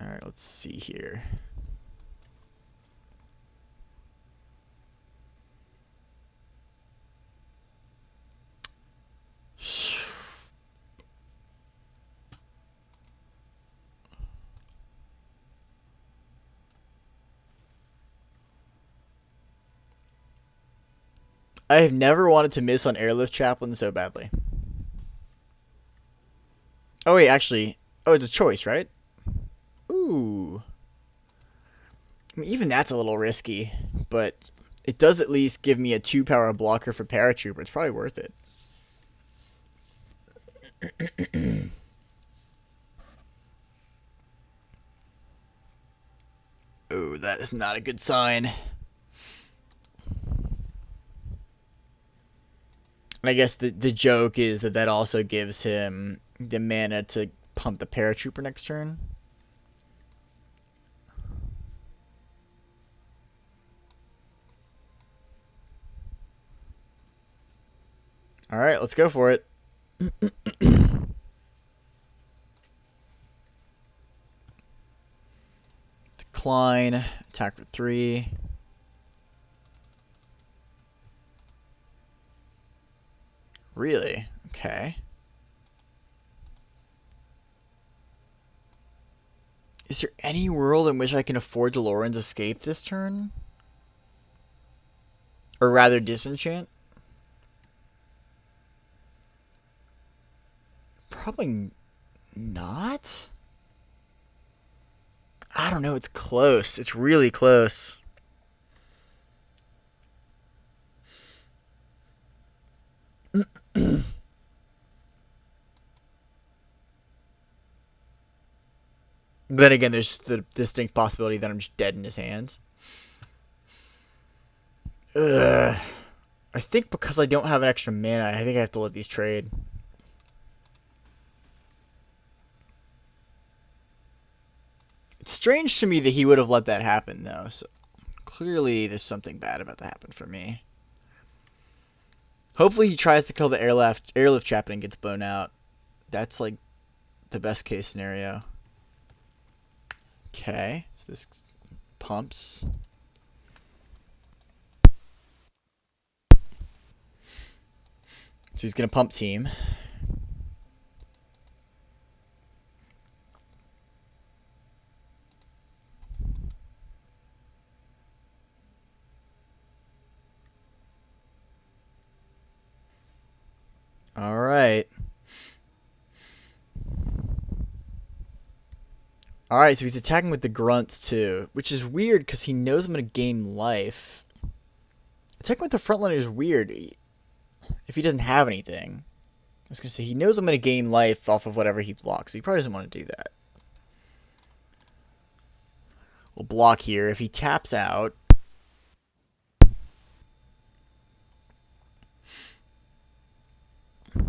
Alright, let's see here. I have never wanted to miss on Airlift Chaplain so badly. Oh, wait, actually. Oh, it's a choice, right? Ooh. I mean, even that's a little risky, but it does at least give me a 2-power blocker for Paratrooper. It's probably worth it. Oh, that is not a good sign. And I guess the joke is that that also gives him the mana to pump the Paratrooper next turn. Alright, let's go for it. Decline. Attack for 3. Really? Okay. Is there any world in which I can afford DeLorean's Escape this turn? Or rather, Disenchant? Probably not. I don't know. It's close. It's really close. Then again, there's the distinct possibility that I'm just dead in his hands. Ugh. I think because I don't have an extra mana, I think I have to let these trade. It's strange to me that he would have let that happen, though. So clearly, there's something bad about to happen for me. Hopefully, he tries to kill the airlift chaplain and gets blown out. That's like the best case scenario. Okay, so this pumps. So he's gonna pump team. All right. All right, so he's attacking with the grunts too, which is weird because he knows I'm gonna gain life. Attacking with the frontliner is weird if he doesn't have anything. I was gonna say he knows I'm gonna gain life off of whatever he blocks, so he probably doesn't want to do that. We'll block here. If he taps out,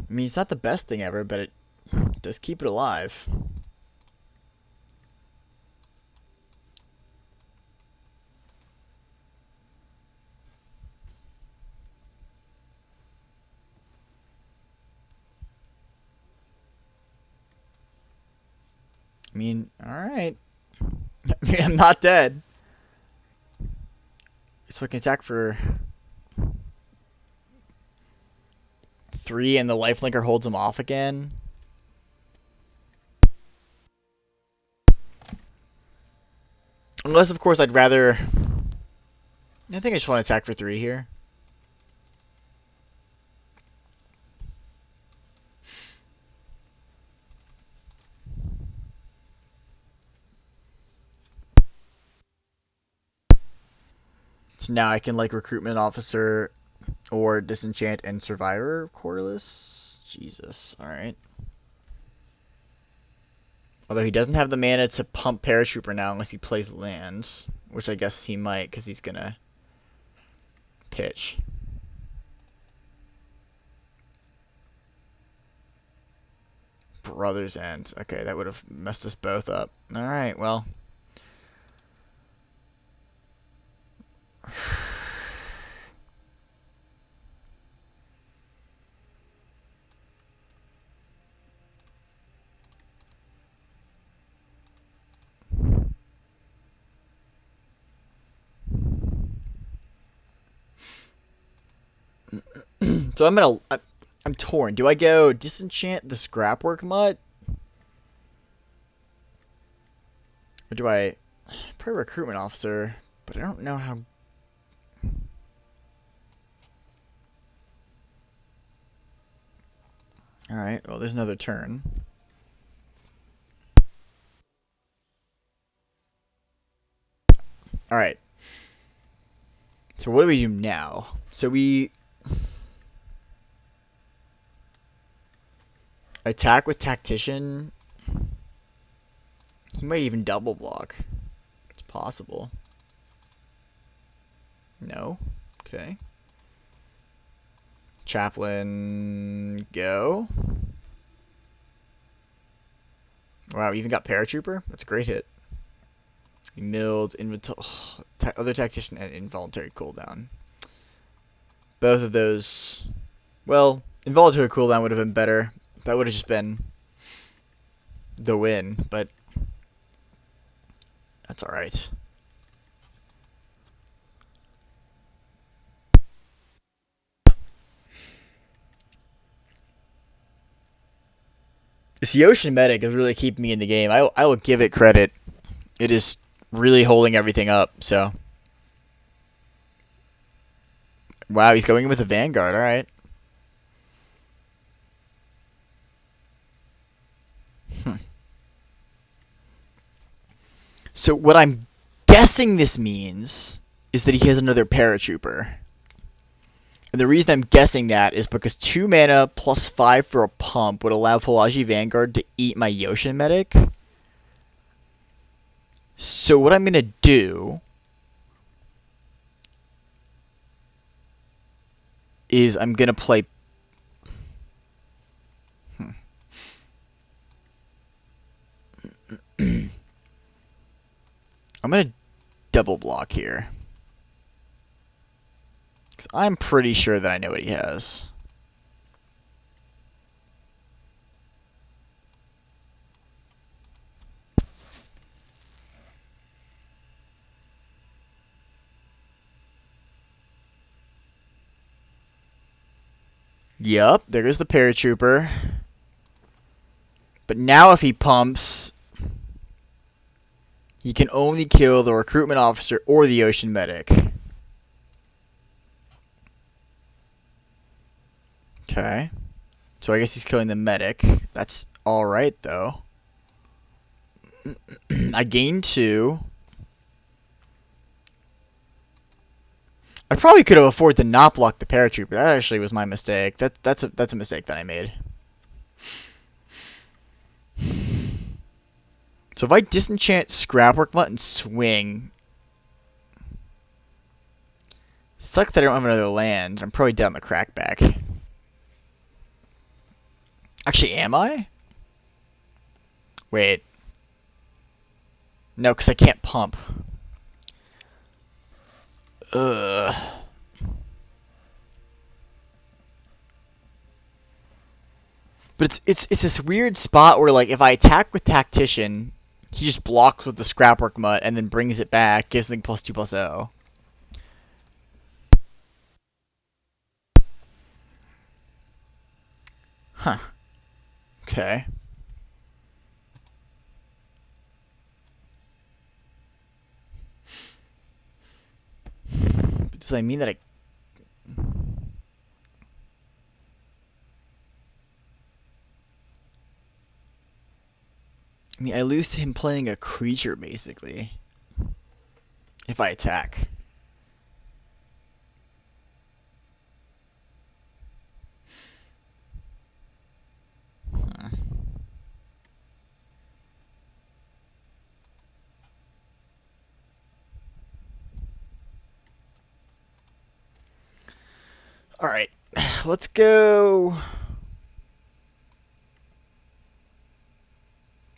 I mean, it's not the best thing ever, but it does keep it alive. I mean, alright. I mean, I'm not dead. So I can attack for 3 and the lifelinker holds him off again. Unless, of course, I'd rather... I think I just want to attack for 3 here. So now I can, like, recruitment officer or disenchant and survivor Corliss. Jesus, alright. Although he doesn't have the mana to pump Paratrooper now unless he plays lands. Which I guess he might, because he's gonna pitch. Brother's End. Okay, that would have messed us both up. Alright, well. So I'm torn. Do I go disenchant the scrapwork mutt? Or do I probably recruitment officer, but I don't know how. Alright, well there's another turn. Alright. So what do we do now? So we attack with Tactician. He might even double block. It's possible. No? Okay. Chaplain, go. Wow, we even got Paratrooper? That's a great hit. We milled other Tactician and involuntary cooldown. Both of those... Well, involuntary cooldown would have been better. That would have just been the win, but that's alright. This Yotian medic is really keeping me in the game. I will give it credit. It is really holding everything up, so. Wow, he's going in with a Vanguard, alright. So what I'm guessing this means is that he has another Paratrooper. And the reason I'm guessing that is because 2 mana plus 5 for a pump would allow Pelagie Vanguard to eat my Yotian medic. So what I'm going to do is I'm going to play... I'm going to double block here. Because I'm pretty sure that I know what he has. Yup, there goes the Paratrooper. But now if he pumps, he can only kill the recruitment officer or the Yotian medic. Okay. So I guess he's killing the medic. That's alright, though. I gained 2. I probably could have afforded to not block the Paratrooper. That actually was my mistake. That's a mistake that I made. So if I disenchant Scrapwork Mutt and swing... Sucks that I don't have another land. I'm probably down the crackback. Actually, am I? Wait. No, because I can't pump. Ugh. But it's this weird spot where like if I attack with Tactician, he just blocks with the Scrapwork Mutt and then brings it back, gives something +2/+0. Huh. Okay. Does that mean that I mean, I lose to him playing a creature, basically. If I attack. Huh. Alright. Let's go...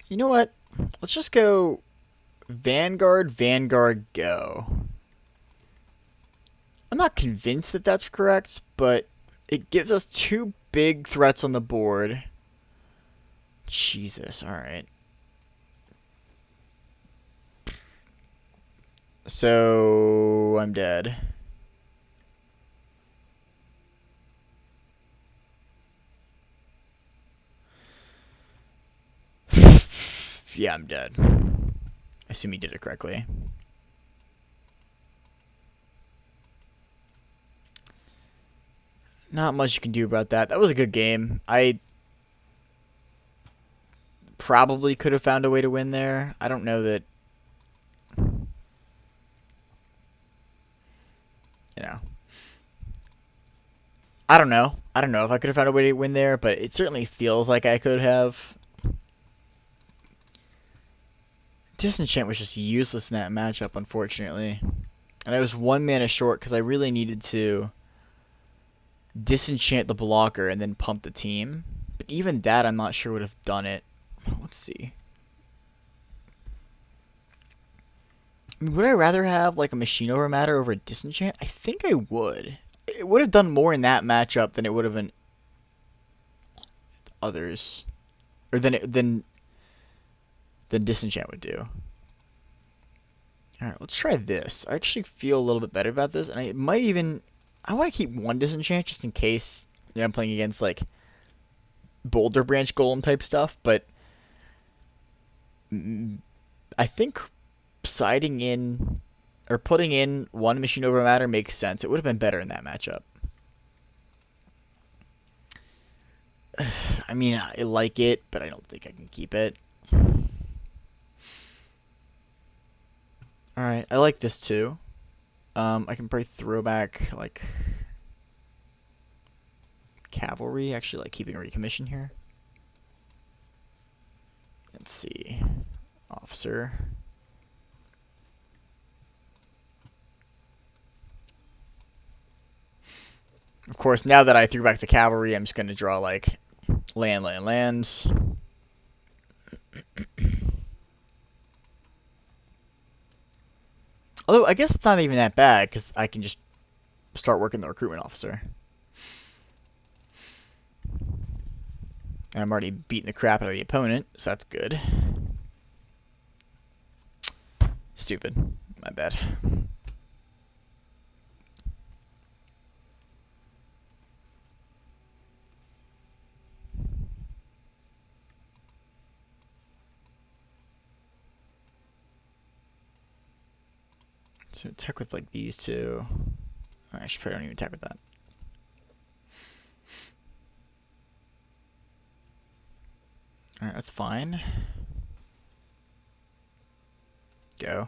You know what? Let's just go Vanguard, Vanguard, go. I'm not convinced that that's correct, but it gives us two big threats on the board. Jesus, alright. So, I'm dead. Yeah, I'm dead. I assume he did it correctly. Not much you can do about that. That was a good game. I probably could have found a way to win there. I don't know that... You know. I don't know. I don't know if I could have found a way to win there, but it certainly feels like I could have. Disenchant was just useless in that matchup, unfortunately. And I was 1 mana short because I really needed to disenchant the blocker and then pump the team. But even that, I'm not sure would have done it. Let's see. I mean, would I rather have like a Machine Over Matter over a Disenchant? I think I would. It would have done more in that matchup than it would have in others, or than Disenchant would do. Alright, let's try this. I actually feel a little bit better about this, and I might even... I want to keep one Disenchant just in case I'm playing against, like, Boulder Branch Golem type stuff, but I think siding in, or putting in one Machine Over Matter makes sense. It would have been better in that matchup. I mean, I like it, but I don't think I can keep it. Alright, I like this too. I can probably throw back, like, Cavalry, actually, like, keeping a recommission here. Let's see. Officer. Of course, now that I threw back the Cavalry, I'm just going to draw, like, lands. Although, I guess it's not even that bad, because I can just start working the recruitment officer. And I'm already beating the crap out of the opponent, so that's good. Stupid. My bad. So attack with like these two. I should probably don't even attack with that. Alright, that's fine. Go.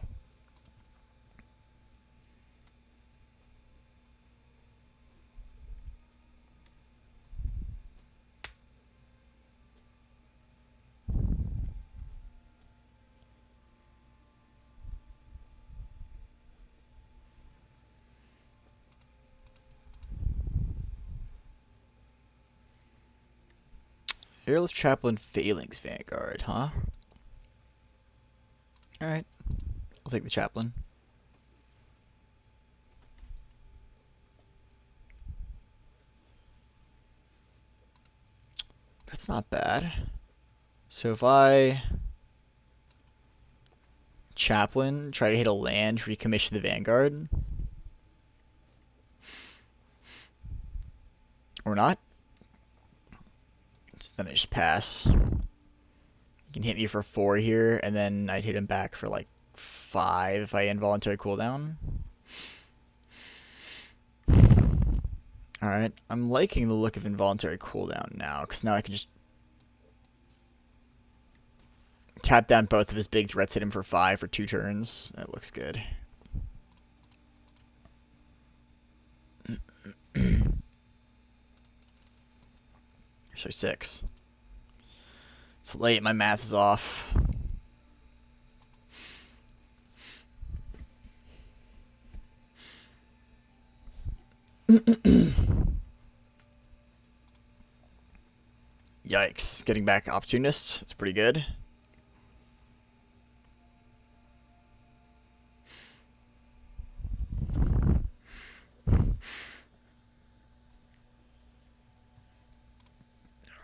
Airlift Chaplain Phalanx Vanguard, huh? Alright. I'll take the Chaplain. That's not bad. So if I Chaplain, try to hit a land, recommission the Vanguard. Or not. So then I just pass. He can hit me for 4 here, and then I'd hit him back for like 5 if I involuntary cooldown. Alright, I'm liking the look of involuntary cooldown now, because now I can just tap down both of his big threats, hit him for 5 for 2 turns. That looks good. So 6. It's late, my math is off. Yikes. Getting back Opportunists. That's pretty good.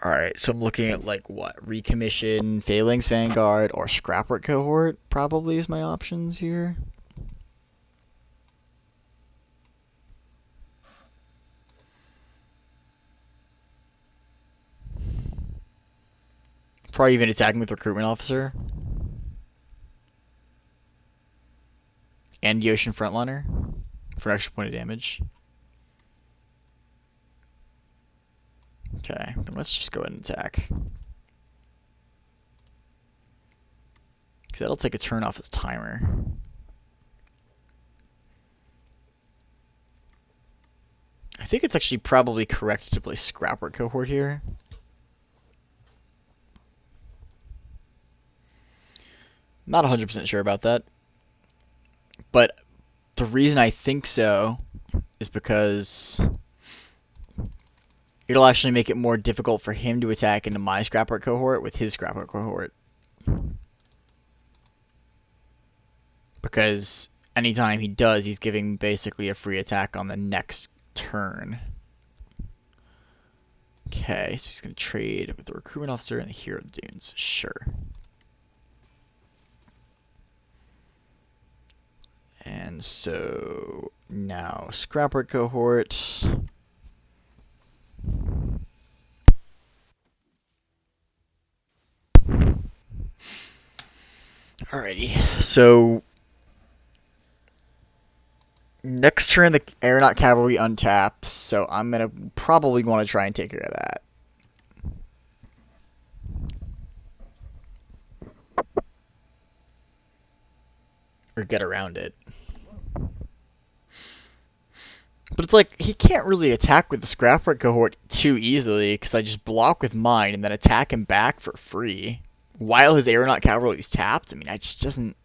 Alright, so I'm looking at like what? Recommission, Phalanx Vanguard, or Scrapwork Cohort probably is my options here. Probably even attacking with Recruitment Officer. And the Ocean Frontliner for an extra point of damage. Okay, then let's just go ahead and attack. Because that'll take a turn off his timer. I think it's actually probably correct to play Scrapwork Cohort here. Not 100% sure about that. But the reason I think so is because it'll actually make it more difficult for him to attack into my Scrapwork Cohort with his Scrapwork Cohort. Because anytime he does, he's giving basically a free attack on the next turn. Okay, so he's going to trade with the Recruitment Officer and the Hero of the Dunes. Sure. And so now Scrapwork Cohort. Alrighty, so next turn the Aeronaut Cavalry untaps, so I'm gonna probably want to try and take care of that. Or get around it. But it's like, he can't really attack with the Scrapwork Cohort too easily, because I just block with mine and then attack him back for free. While his Aeronaut Cavalry is tapped. I mean, I just doesn't...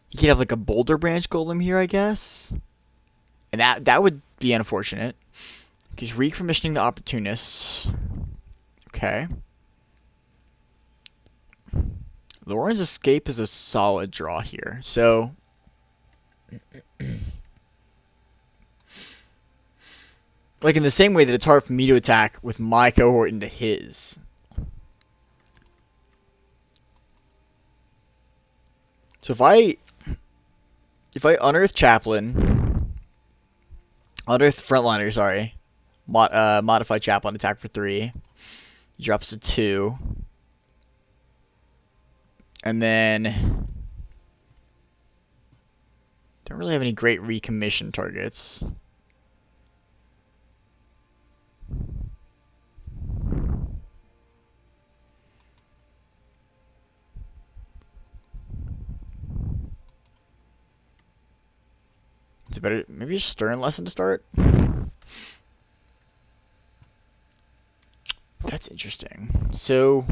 He could have like a Boulder Branch Golem here, I guess. And that would be unfortunate. He's recommissioning the Opportunists. Okay. Lauren's Escape is a solid draw here. So... like in the same way that it's hard for me to attack with my cohort into his. So if I unearth Chaplain, unearth Frontliner, sorry, modify Chaplain, attack for 3, he drops to 2, and then don't really have any great recommission targets. It's a better, maybe a Stern Lesson to start. That's interesting. So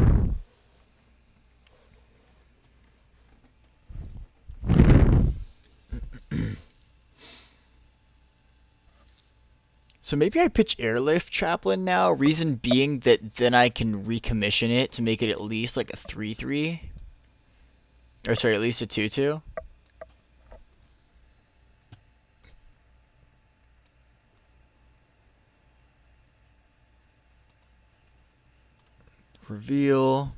So maybe I pitch Airlift Chaplain now. Reason being that then I can recommission it to make it at least like a 3/3. Or sorry, at least a 2/2. Reveal.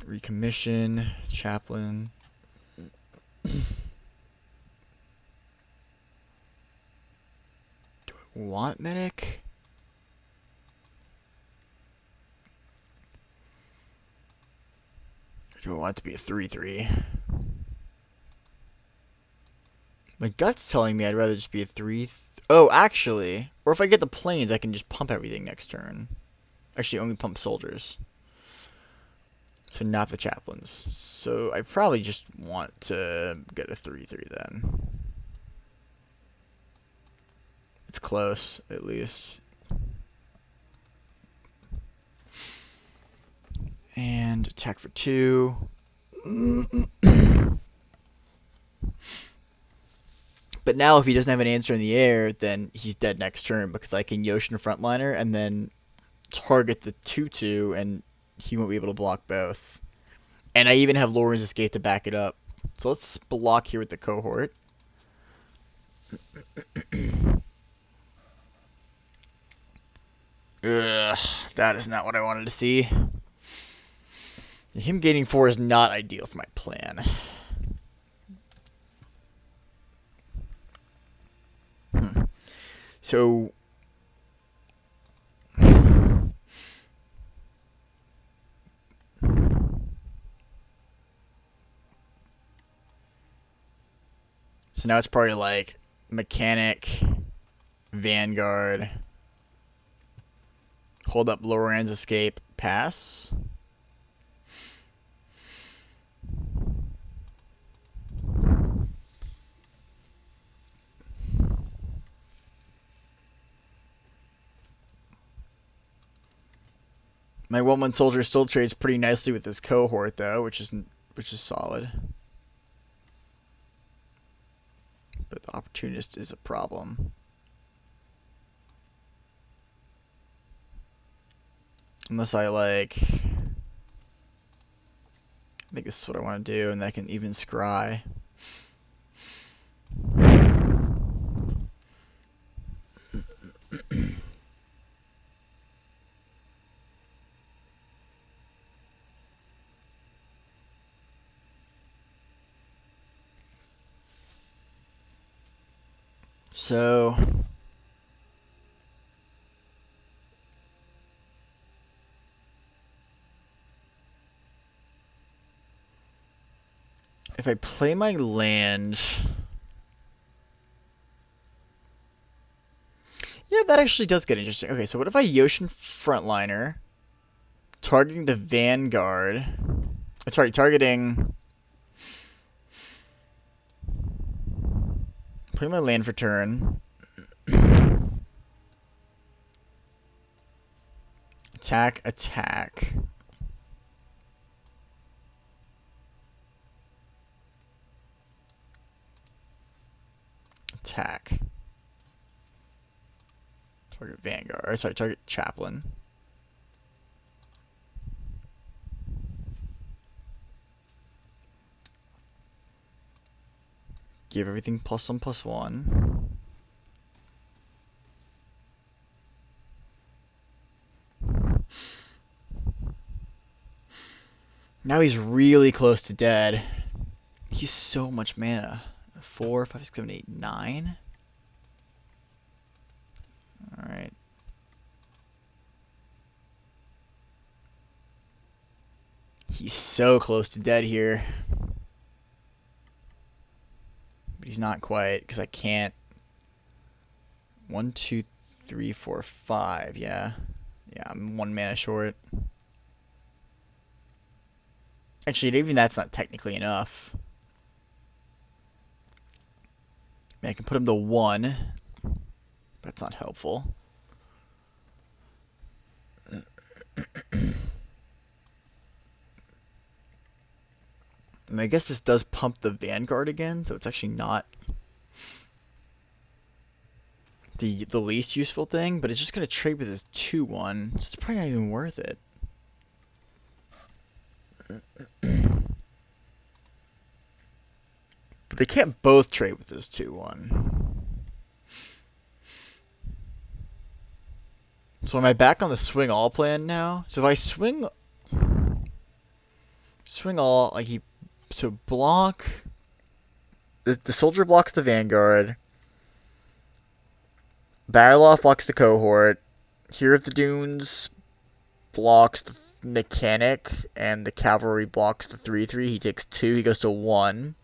Recommission. Chaplain. Do I want Medic? Or do I want it to be a 3/3? My gut's telling me I'd rather just be a 3. Oh, actually. Or if I get the planes, I can just pump everything next turn. Actually, only pump soldiers. So not the chaplains. So I probably just want to get a 3/3 then. It's close, at least. And attack for 2. But now if he doesn't have an answer in the air, then he's dead next turn because I can Yoshin Frontliner and then target the 2/2 and he won't be able to block both. And I even have Loren's Escape to back it up. So let's block here with the cohort. Ugh, that is not what I wanted to see. Him gaining 4 is not ideal for my plan. So now it's probably like Mechanic, Vanguard, hold up Loren's Escape, pass. My 1/1 soldier still trades pretty nicely with this cohort though, which is solid. But the opportunist is a problem. Unless I like, I think this is what I want to do, and then I can even scry. So if I play my land, yeah, that actually does get interesting. Okay, so what if I Yoshin Frontliner, targeting the Vanguard? Sorry, targeting. Play my land for turn. Attack, attack. Attack. Target Vanguard. Or sorry, target Chaplain. Give everything +1/+1. Now he's really close to dead. He's so much mana. 4, 5, 6, 7, 8, 9. Alright. He's so close to dead here. But he's not quite, because I can't. 1, 2, 3, 4, 5. Yeah. Yeah, I'm 1 mana short. Actually, even that's not technically enough. I mean, I can put him to 1. That's not helpful. And I guess this does pump the Vanguard again, so it's actually not the least useful thing, but it's just gonna trade with his 2/1, so it's probably not even worth it. But they can't both trade with this 2/1. So am I back on the swing all plan now? So if I swing all, like so block the soldier blocks the vanguard. Baraloth blocks the cohort. Here of the Dunes blocks the mechanic, and the cavalry blocks the 3/3. He takes 2. He goes to 1.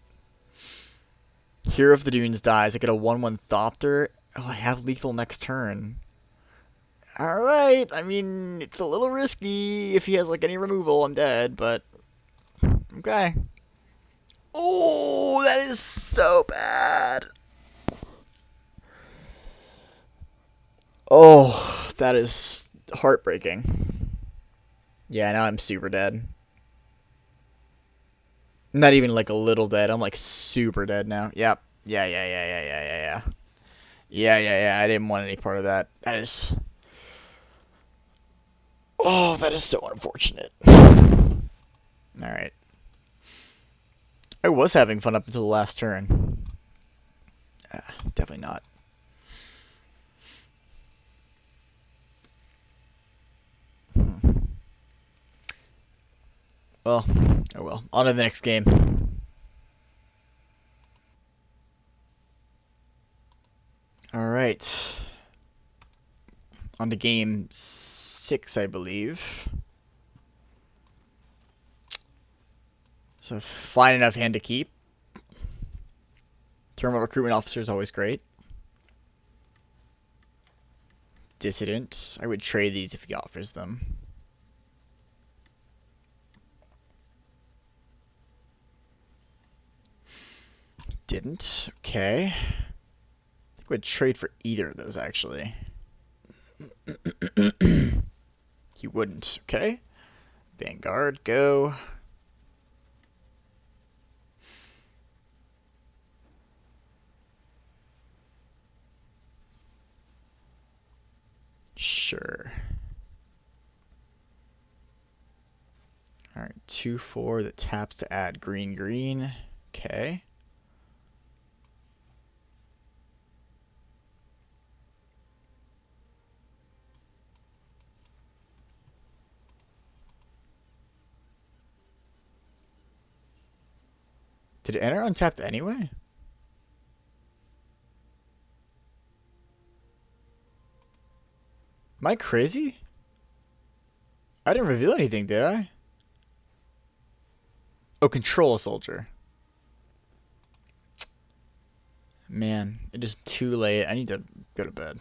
Hero of the Dunes dies. I get a 1/1 Thopter. Oh, I have lethal next turn. Alright, I mean, it's a little risky. If he has, like, any removal, I'm dead, but... Okay. Oh, that is so bad. Oh, that is heartbreaking. Yeah, now I'm super dead. Not even like a little dead. I'm like super dead now. Yep. Yeah. Yeah. I didn't want any part of that. That is. Oh, that is so unfortunate. Alright. I was having fun up until the last turn. Definitely not. Well, oh well. On to the next game. Alright. On to game 6, I believe. So, fine enough hand to keep. Thermal recruitment officer is always great. Dissident. I would trade these if he offers them. Didn't. Okay. I think we'd trade for either of those, actually. He wouldn't. Okay. Vanguard, go. Sure. Alright, 2/4 that taps to add green. Okay. Did it enter untapped anyway? Am I crazy? I didn't reveal anything, did I? Oh, control a soldier. Man, it is too late. I need to go to bed.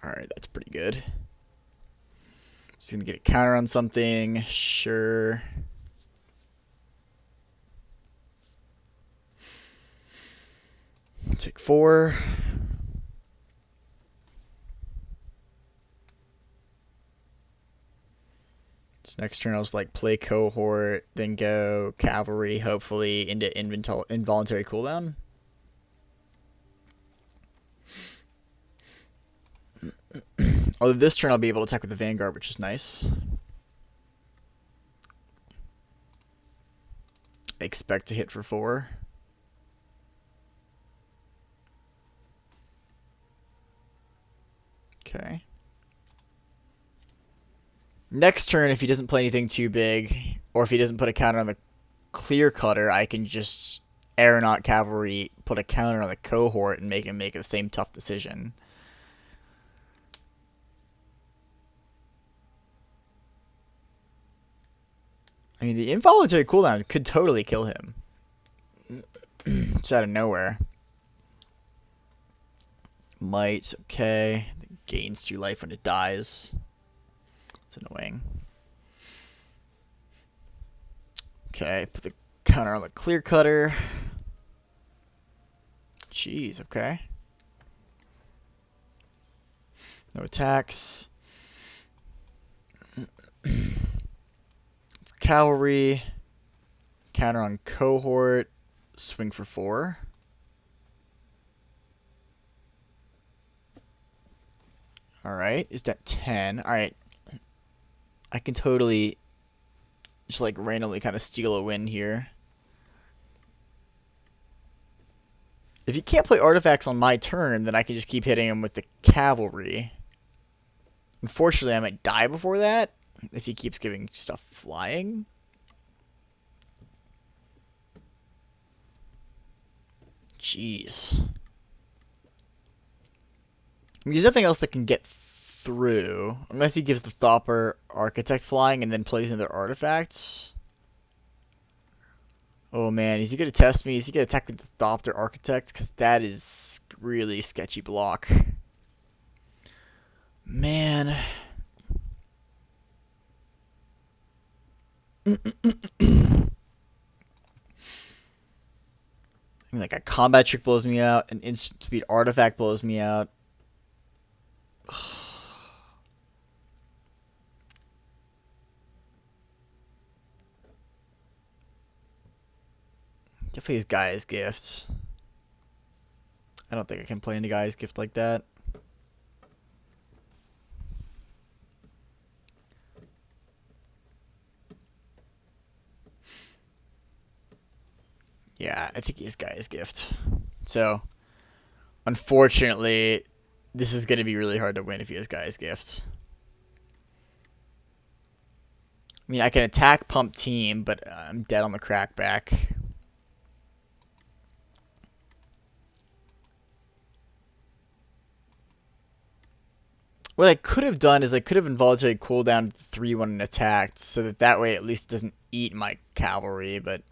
Alright, that's pretty good. Just gonna get a counter on something. Sure. Take 4. So next turn I'll just like play cohort, then go cavalry, hopefully into involuntary cooldown. Although this turn I'll be able to attack with the Vanguard, which is nice. I expect to hit for 4. Okay. Next turn, if he doesn't play anything too big, or if he doesn't put a counter on the Clear Cutter, I can just Aeronaut Cavalry, put a counter on the cohort, and make him make the same tough decision. I mean, the involuntary cooldown could totally kill him. It's out of nowhere. Might, okay. It gains 2 life when it dies. It's annoying. Okay, put the counter on the Clear Cutter. Jeez, okay. No attacks. It's cavalry. Counter on cohort. swing for 4. Alright, is that 10? Alright. I can totally just like randomly kind of steal a win here. If you can't play artifacts on my turn, then I can just keep hitting him with the cavalry. Unfortunately, I might die before that if he keeps giving stuff flying. Jeez. I mean, there's nothing else that can get through. Unless he gives the Thopper Architect flying and then plays in their artifacts. Oh man, is he going to test me? Is he going to attack with the Thopter Architect? Because that is really sketchy block. Man. I mean, like a combat trick blows me out. An instant speed artifact blows me out. Definitely his Gaia's Gift. I don't think I can play into Gaia's Gift like that. Yeah, I think he's Gaia's Gift. So, unfortunately, this is going to be really hard to win if he has Gaia's Gift. I mean, I can attack Pump Team, but I'm dead on the crackback. What I could have done is I could have involuntarily cooled down 3-1 and attacked, so that way at least it doesn't eat my cavalry, but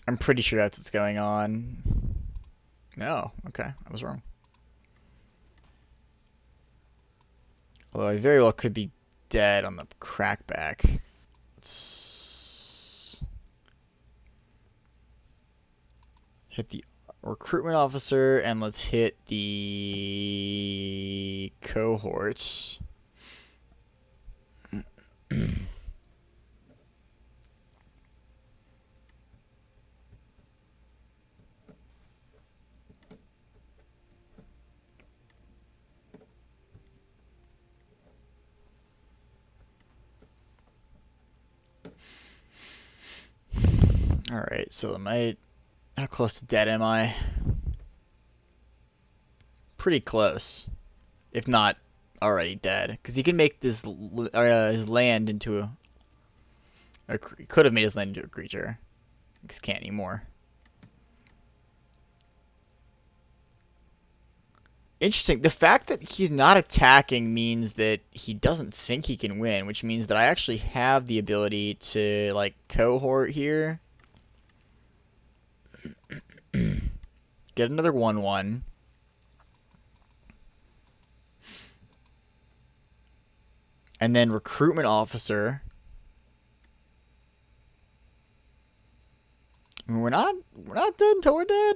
I'm pretty sure that's what's going on. No, okay, I was wrong. Although I very well could be dead on the crackback. Let's hit the recruitment officer and let's hit the cohorts. Alright, so how close to dead am I? Pretty close. If not already dead. Because he can make this his land into he could have made his land into a creature. I just can't anymore. Interesting. The fact that he's not attacking means that he doesn't think he can win, which means that I actually have the ability to, like, cohort here. Get another 1-1. And then recruitment officer. I mean, we're not dead until we're dead.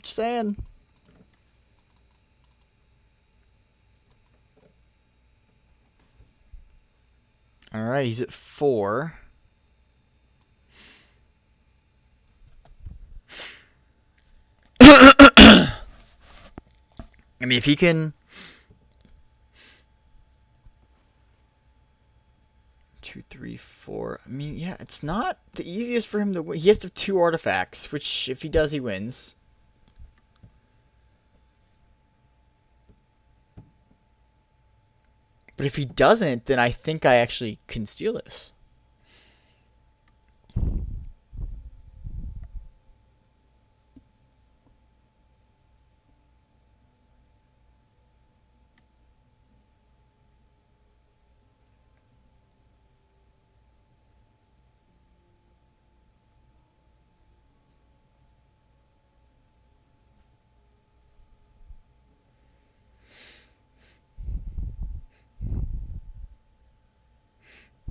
Just saying. Alright, he's at 4. I mean, if he can... 2, 3, 4. I mean, yeah, it's not the easiest for him to win. He has to have 2 artifacts, which, if he does, he wins. But if he doesn't, then I think I actually can steal this.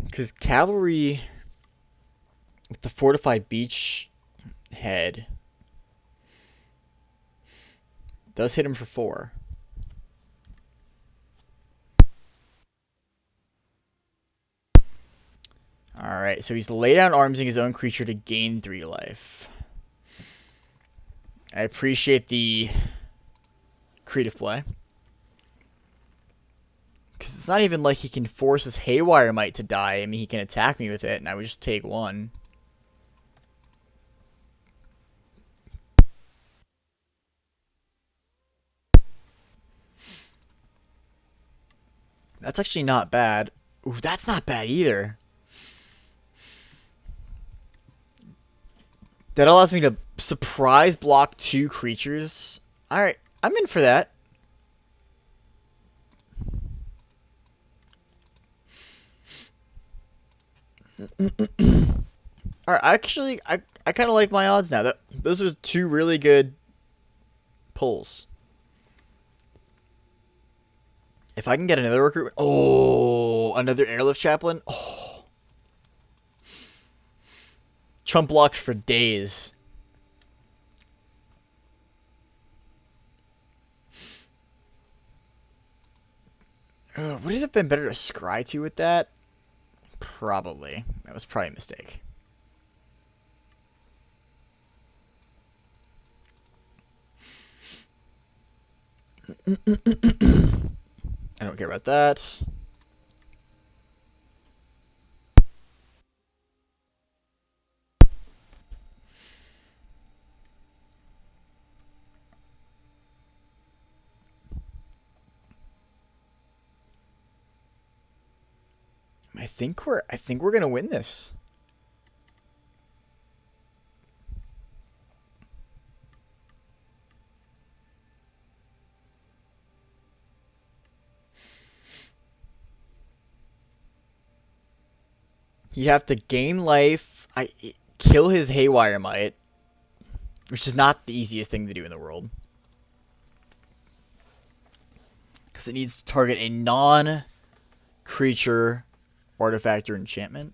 Because cavalry with the fortified beach head does hit him for 4. Alright, so he's laid down armsing his own creature to gain 3 life. I appreciate the creative play. Because it's not even like he can force his Haywire Mite to die. I mean, he can attack me with it, and I would just take one. That's actually not bad. Ooh, that's not bad either. That allows me to surprise block 2 creatures. Alright, I'm in for that. Alright, actually, I kind of like my odds now. Those are 2 really good pulls. If I can get another recruitment... Oh, another Airlift Chaplain? Oh. Trump blocks for days. Would it have been better to scry 2 with that? Probably. That was probably a mistake. I don't care about that. I think we're gonna win this. He'd have to gain life. Kill his Haywire Mite, which is not the easiest thing to do in the world, because it needs to target a non-creature artifact or enchantment.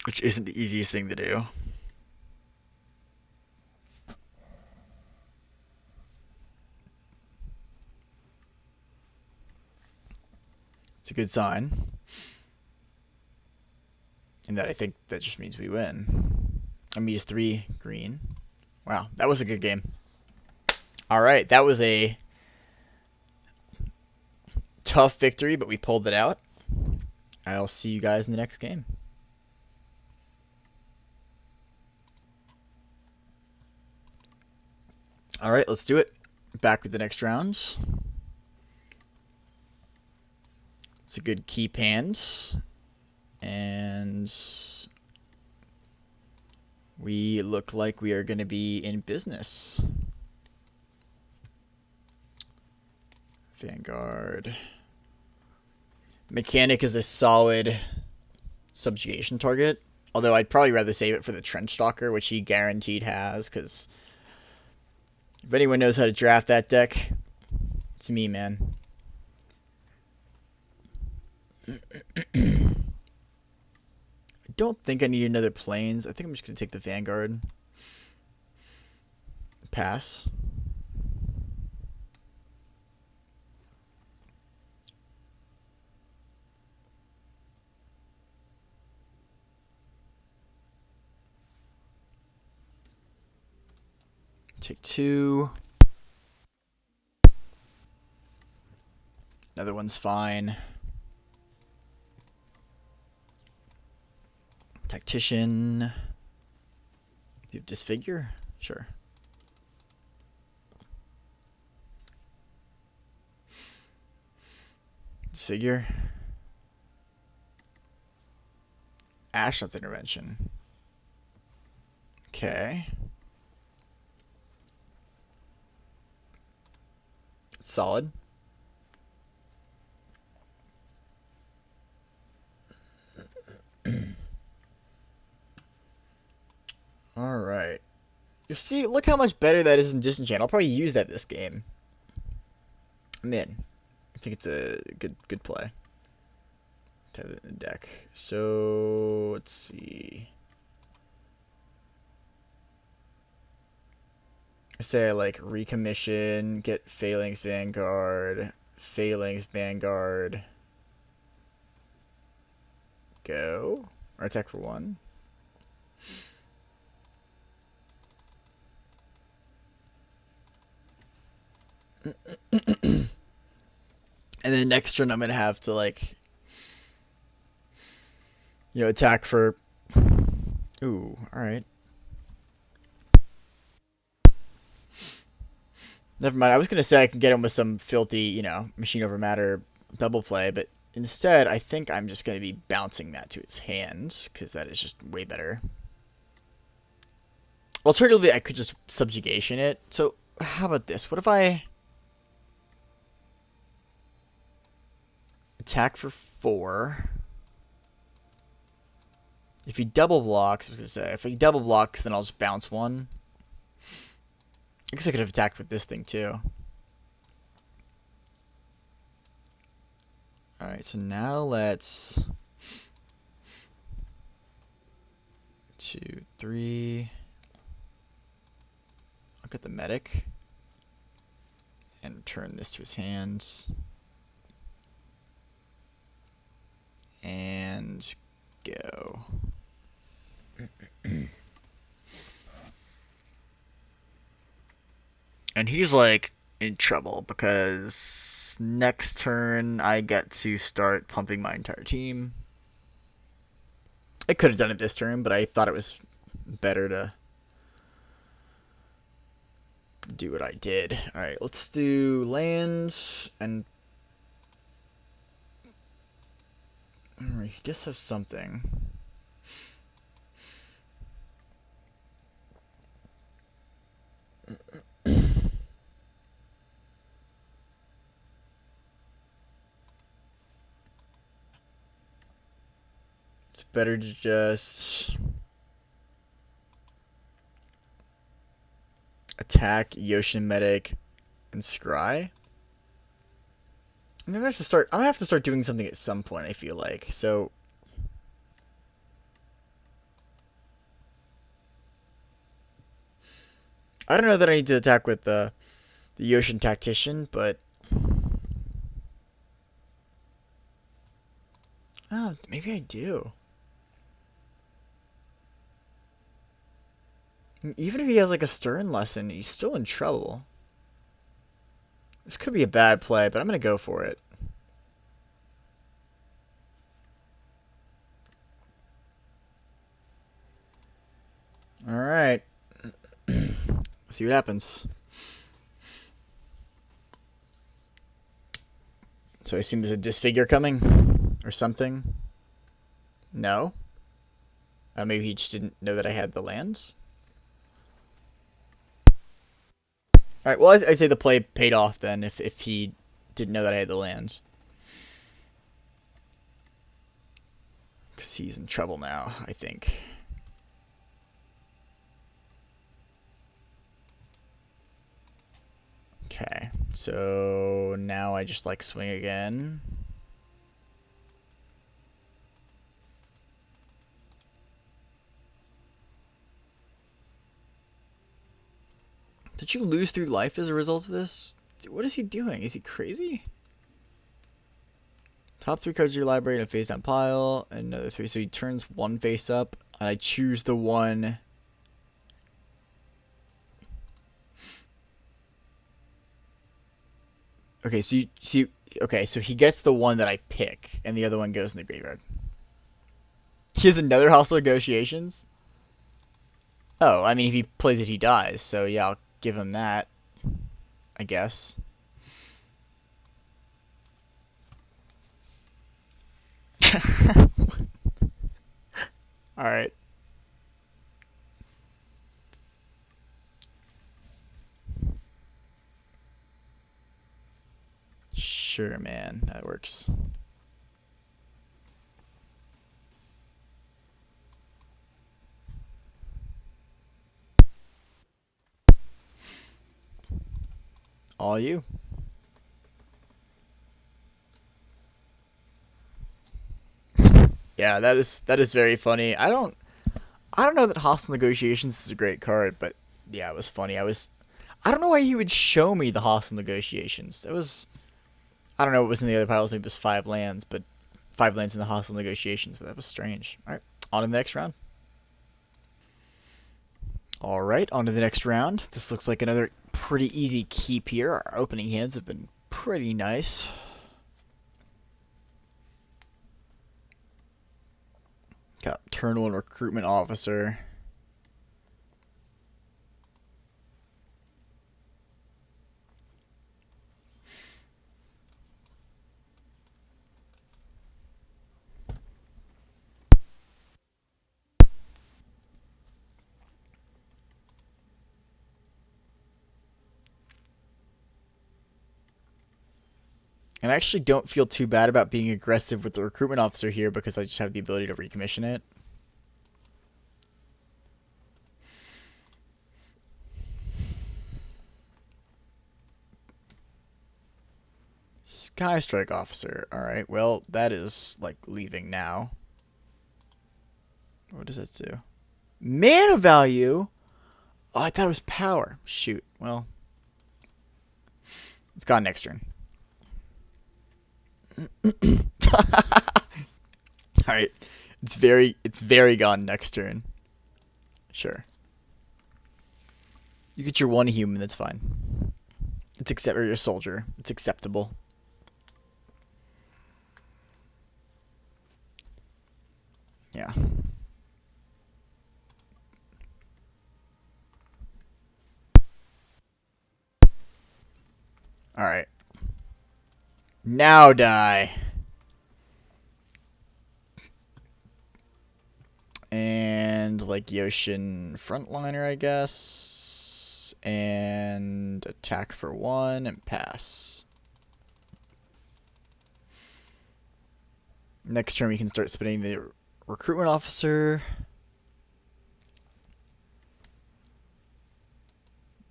Which isn't the easiest thing to do. It's a good sign. And that I think that just means we win. I'm gonna use 3 green. Wow, that was a good game. Alright, that was a tough victory, but we pulled it out. I'll see you guys in the next game. Alright, let's do it. Back with the next rounds. It's a good keep hands. And we look like we are going to be in business. Vanguard. Mechanic is a solid subjugation target. Although I'd probably rather save it for the Trench Stalker, which he guaranteed has, because if anyone knows how to draft that deck, it's me, man. I don't think I need another Plains. I think I'm just going to take the Vanguard. Pass. Take 2. Another one's fine. Tactician. Do you have Disfigure? Sure. Disfigure. Ashnod's Intervention. Okay. Solid. Alright. You see, look how much better that is in Disenchant. I'll probably use that this game. I'm in. I think it's a good play to have it in the deck. So, let's see. I say I like Recommission, get Phalanx Vanguard, Phalanx Vanguard. Go. Or attack for 1. And then next turn I'm going to have to, like, attack for... Ooh, alright. Never mind. I was going to say I can get him with some filthy, machine over matter double play, but instead I think I'm just going to be bouncing that to his hands, because that is just way better. Alternatively, I could just subjugation it. So, how about this? What if I... attack for 4. If he double blocks, I was going to say, if he double blocks, then I'll just bounce 1. I guess I could have attacked with this thing, too. Alright, so now let's... 2, 3... I'll get the medic. And turn this to his hands. And go. And he's like in trouble because next turn I get to start pumping my entire team. I could have done it this turn, but I thought it was better to do what I did. Alright, let's do land and... Alright, he does have something. It's better to just attack Yoshin Medic and Scry. I'm gonna have to start doing something at some point, I feel like. So I don't know that I need to attack with the Yoshin Tactician, but oh, maybe I do. Even if he has like a Stern lesson, he's still in trouble. This could be a bad play, but I'm going to go for it. Alright. See what happens. So I assume there's a disfigure coming? Or something? No? Maybe he just didn't know that I had the lands? Alright, well, I'd say the play paid off then, if he didn't know that I had the lands. Because he's in trouble now, I think. Okay, so now I just, like, swing again. Did you lose 3 life as a result of this? What is he doing? Is he crazy? Top 3 cards of your library in a face down pile, and another 3. So he turns 1 face up, and I choose the one. Okay, so you see. Okay, so he gets the one that I pick, and the other one goes in the graveyard. He has another hostile negotiations. Oh, I mean, if he plays it, he dies. So yeah, I'll give him that, I guess. Alright. Sure, man. That works. All you. Yeah, that is very funny. I don't know that Hostile Negotiations is a great card, but yeah, it was funny. I don't know why he would show me the Hostile Negotiations. It was, I don't know what was in the other piles. Maybe it was 5 lands, but 5 lands in the hostile negotiations, but that was strange. All right, on to the next round. All right, on to the next round. This looks like another pretty easy keep here. Our opening hands have been pretty nice. Got turn 1 recruitment officer. And I actually don't feel too bad about being aggressive with the recruitment officer here because I just have the ability to recommission it. Sky Strike officer. Alright, well, that is, like, leaving now. What does that do? Mana value? Oh, I thought it was power. Shoot. Well, it's gone next turn. Alright. It's very gone next turn. Sure. You get your 1 human, that's fine. It's or your soldier. It's acceptable. Yeah. Alright. Now die. And like Yoshin frontliner, I guess. And attack for 1 and pass. Next turn we can start spinning the recruitment officer.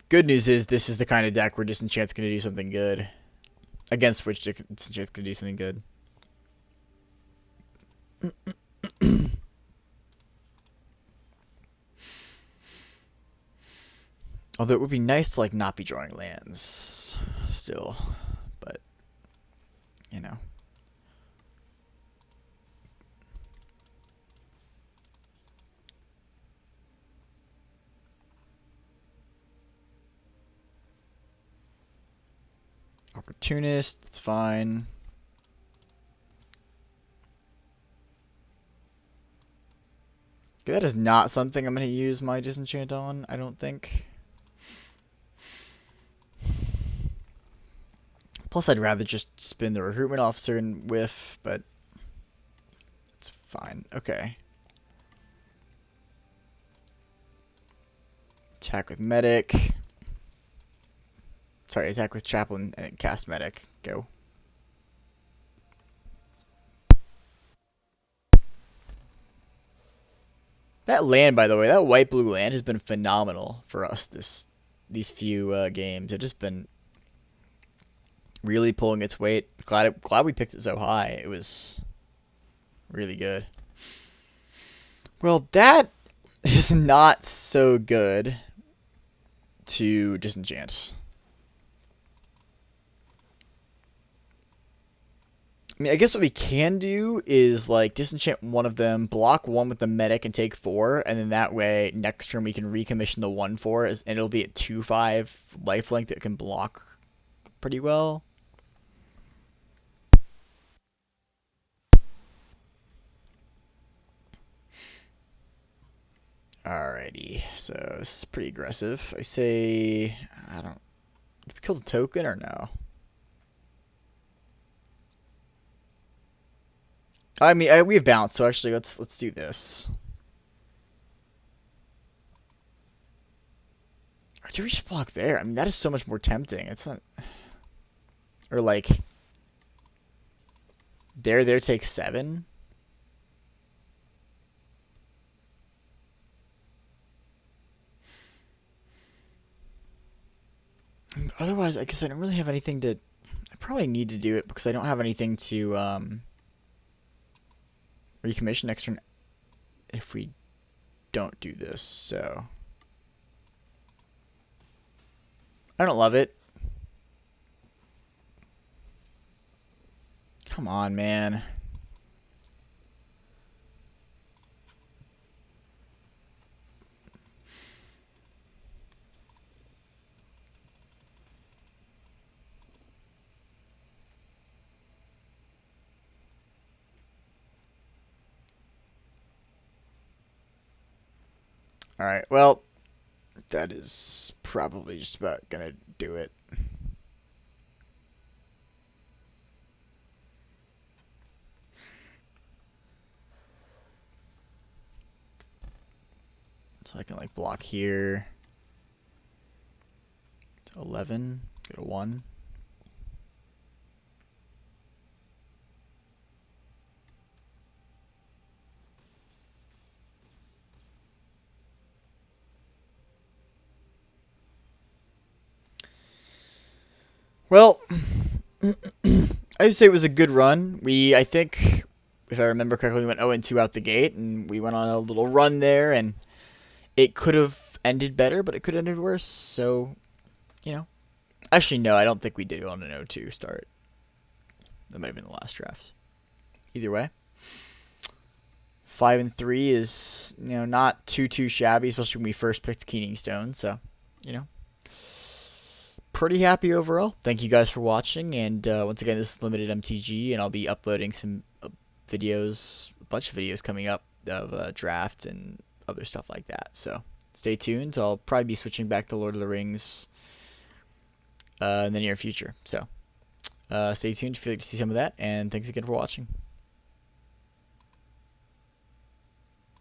Good news is this is the kind of deck where Disenchant's going to do something good. Against which Disenchant's going to do something good. Although it would be nice to like not be drawing lands still. But, you know. Opportunist, it's fine. Okay, that is not something I'm going to use my Disenchant on, I don't think. Plus, I'd rather just spin the recruitment officer and whiff, but it's fine. Okay. Attack with medic. Sorry, attack with chaplain and cast medic. Go. That land, by the way, that white-blue land has been phenomenal for us these few games. It's just been really pulling its weight. Glad we picked it so high. It was really good. Well, that is not so good to Disenchant. I mean, I guess what we can do is, like, Disenchant one of them, block 1 with the medic and take 4, and then that way, next turn we can recommission the 1/4, and it'll be at 2/5 lifelink that can block pretty well. Alrighty, so this is pretty aggressive. I say, I don't, did we kill the token or no? I mean, we have bounce, so actually let's do this. Or do we just block there? I mean, that is so much more tempting. It's not, or like, there takes 7. Otherwise, I guess I don't really have anything to. I probably need to do it because I don't have anything to recommission next turn if we don't do this. So I don't love it. Come on, man. Alright, well, that is probably just about gonna do it. So I can like block here. 11, go to 1. Well, I would say it was a good run. I think, if I remember correctly, we went 0-2 out the gate, and we went on a little run there, and it could have ended better, but it could have ended worse. So, you know. Actually, no, I don't think we did on an 0-2 start. That might have been the last drafts. Either way, 5-3 is not too shabby, especially when we first picked Keening Stone. So, you know, pretty happy overall. Thank you guys for watching, and once again, this is Limited MTG, and I'll be uploading some videos, a bunch of videos coming up of drafts and other stuff like that. So stay tuned. I'll probably be switching back to Lord of the Rings in the near future. So stay tuned if you'd like to see some of that, and thanks again for watching.